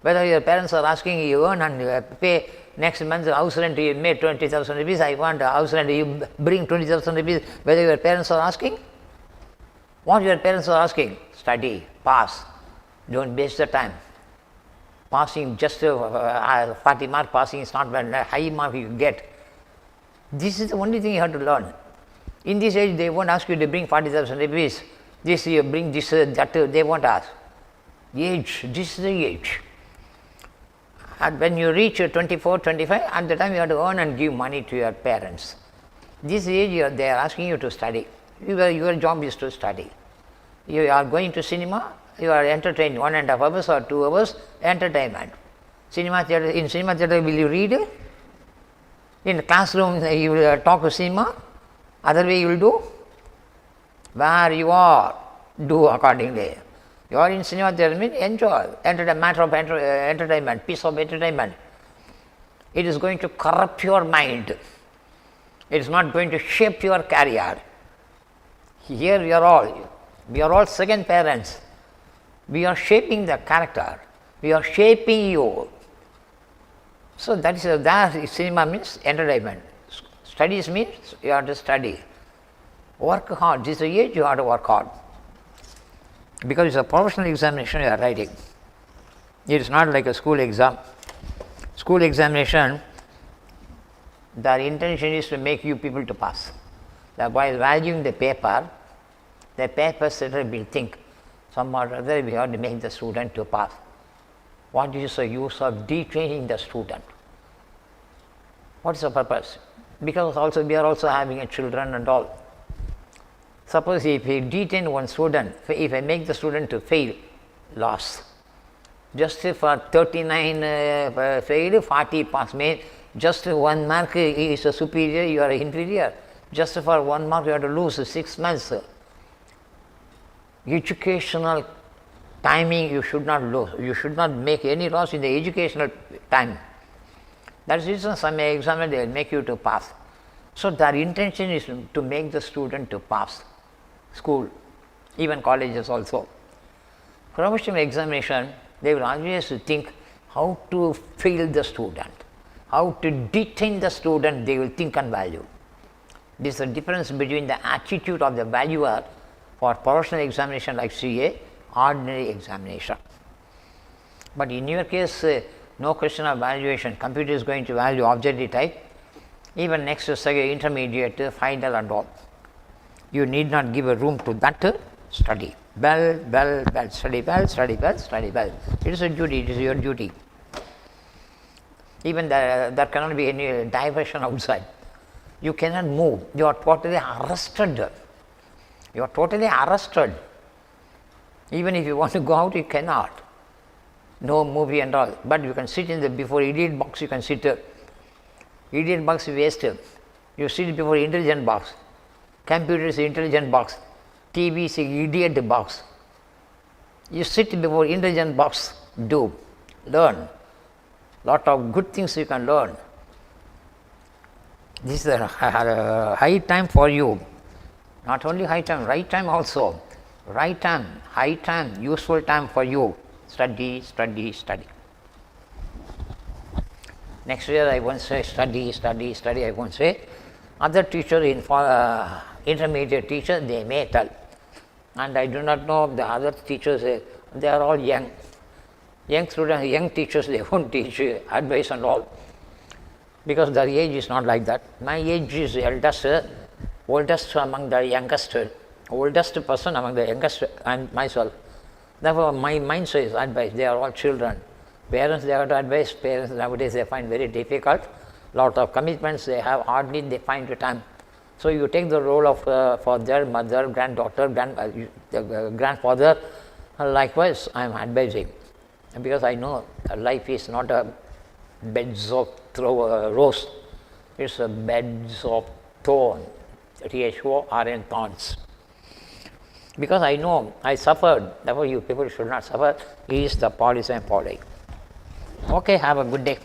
Whether your parents are asking you earn and pay next month house rent, you made 20,000 rupees, I want a house rent, you bring 20,000 rupees, whether your parents are asking? What your parents are asking? Study, pass, don't waste the time. Passing just 40 mark passing is not when high mark you get. This is the only thing you have to learn. In this age, they won't ask you to bring 40,000 rupees. This you bring this, that, they won't ask. Age, this is the age. And when you reach 24, 25, at the time you have to earn and give money to your parents. This age, they are asking you to study. Your job is to study. You are going to cinema, you are entertained 1.5 hours or 2 hours, entertainment. Cinema theatre, in cinema theatre will you read? In classroom you will talk to cinema, other way you will do? Where you are, do accordingly. You are in cinema theatre, means enjoy, matter of entertainment, piece of entertainment. It is going to corrupt your mind. It is not going to shape your career. Here we are all second parents. We are shaping the character, we are shaping you. So that is cinema means entertainment. Studies means you have to study. Work hard, this is the age you have to work hard. Because it's a professional examination you are writing. It is not like a school exam. School examination, their intention is to make you people to pass. That while valuing the paper setter will think, somehow or other we have to make the student to pass. What is the use of detraining the student? What is the purpose? Because also we are also having a children and all. Suppose if we detain one student, if I make the student to fail, loss. Just for 39 fail, 40 pass, mean just 1 mark is a superior, you are inferior. Just for 1 mark you have to lose 6 months. Educational timing you should not lose, you should not make any loss in the educational time. That is the reason some examiner they will make you to pass. So their intention is to make the student to pass. School, even colleges also. Professional examination, they will always think how to fail the student, how to detain the student, they will think and value. This is the difference between the attitude of the valuer for professional examination like CA, ordinary examination. But in your case, no question of valuation, computer is going to value objective type, even next to say intermediate, final and all. You need not give a room to that, study. Well, study well, study well, study well. It is a duty, it is your duty. Even there cannot be any diversion outside. You cannot move, you are totally arrested. You are totally arrested. Even if you want to go out, you cannot. No movie and all. But you can sit in the before idiot box, you can sit. Idiot box is waste. You sit before intelligent box. Computer is intelligent box. TV is idiot box. You sit before intelligent box, do, learn. Lot of good things you can learn. This is a high time for you. Not only high time, right time also. Right time, high time, useful time for you. Study, study, study. Next year I won't say study, I won't say. Other teachers, intermediate teachers, they may tell. And I do not know the other teachers, they are all young. Young students, young teachers, they won't teach advice and all. Because their age is not like that. My age is oldest among the youngest, oldest person among the youngest, and myself. Therefore, my mind says advice, they are all children. Parents, they have to advise. Parents nowadays they find very difficult. Lot of commitments they have, hardly they find the time. So you take the role of father, mother, granddaughter, grandfather. Likewise, I am advising, because I know life is not a beds of rose. It's a beds of thorn. THORN, thorns. Because I know I suffered. Therefore, you people should not suffer. Is the policy and following. Okay, have a good day.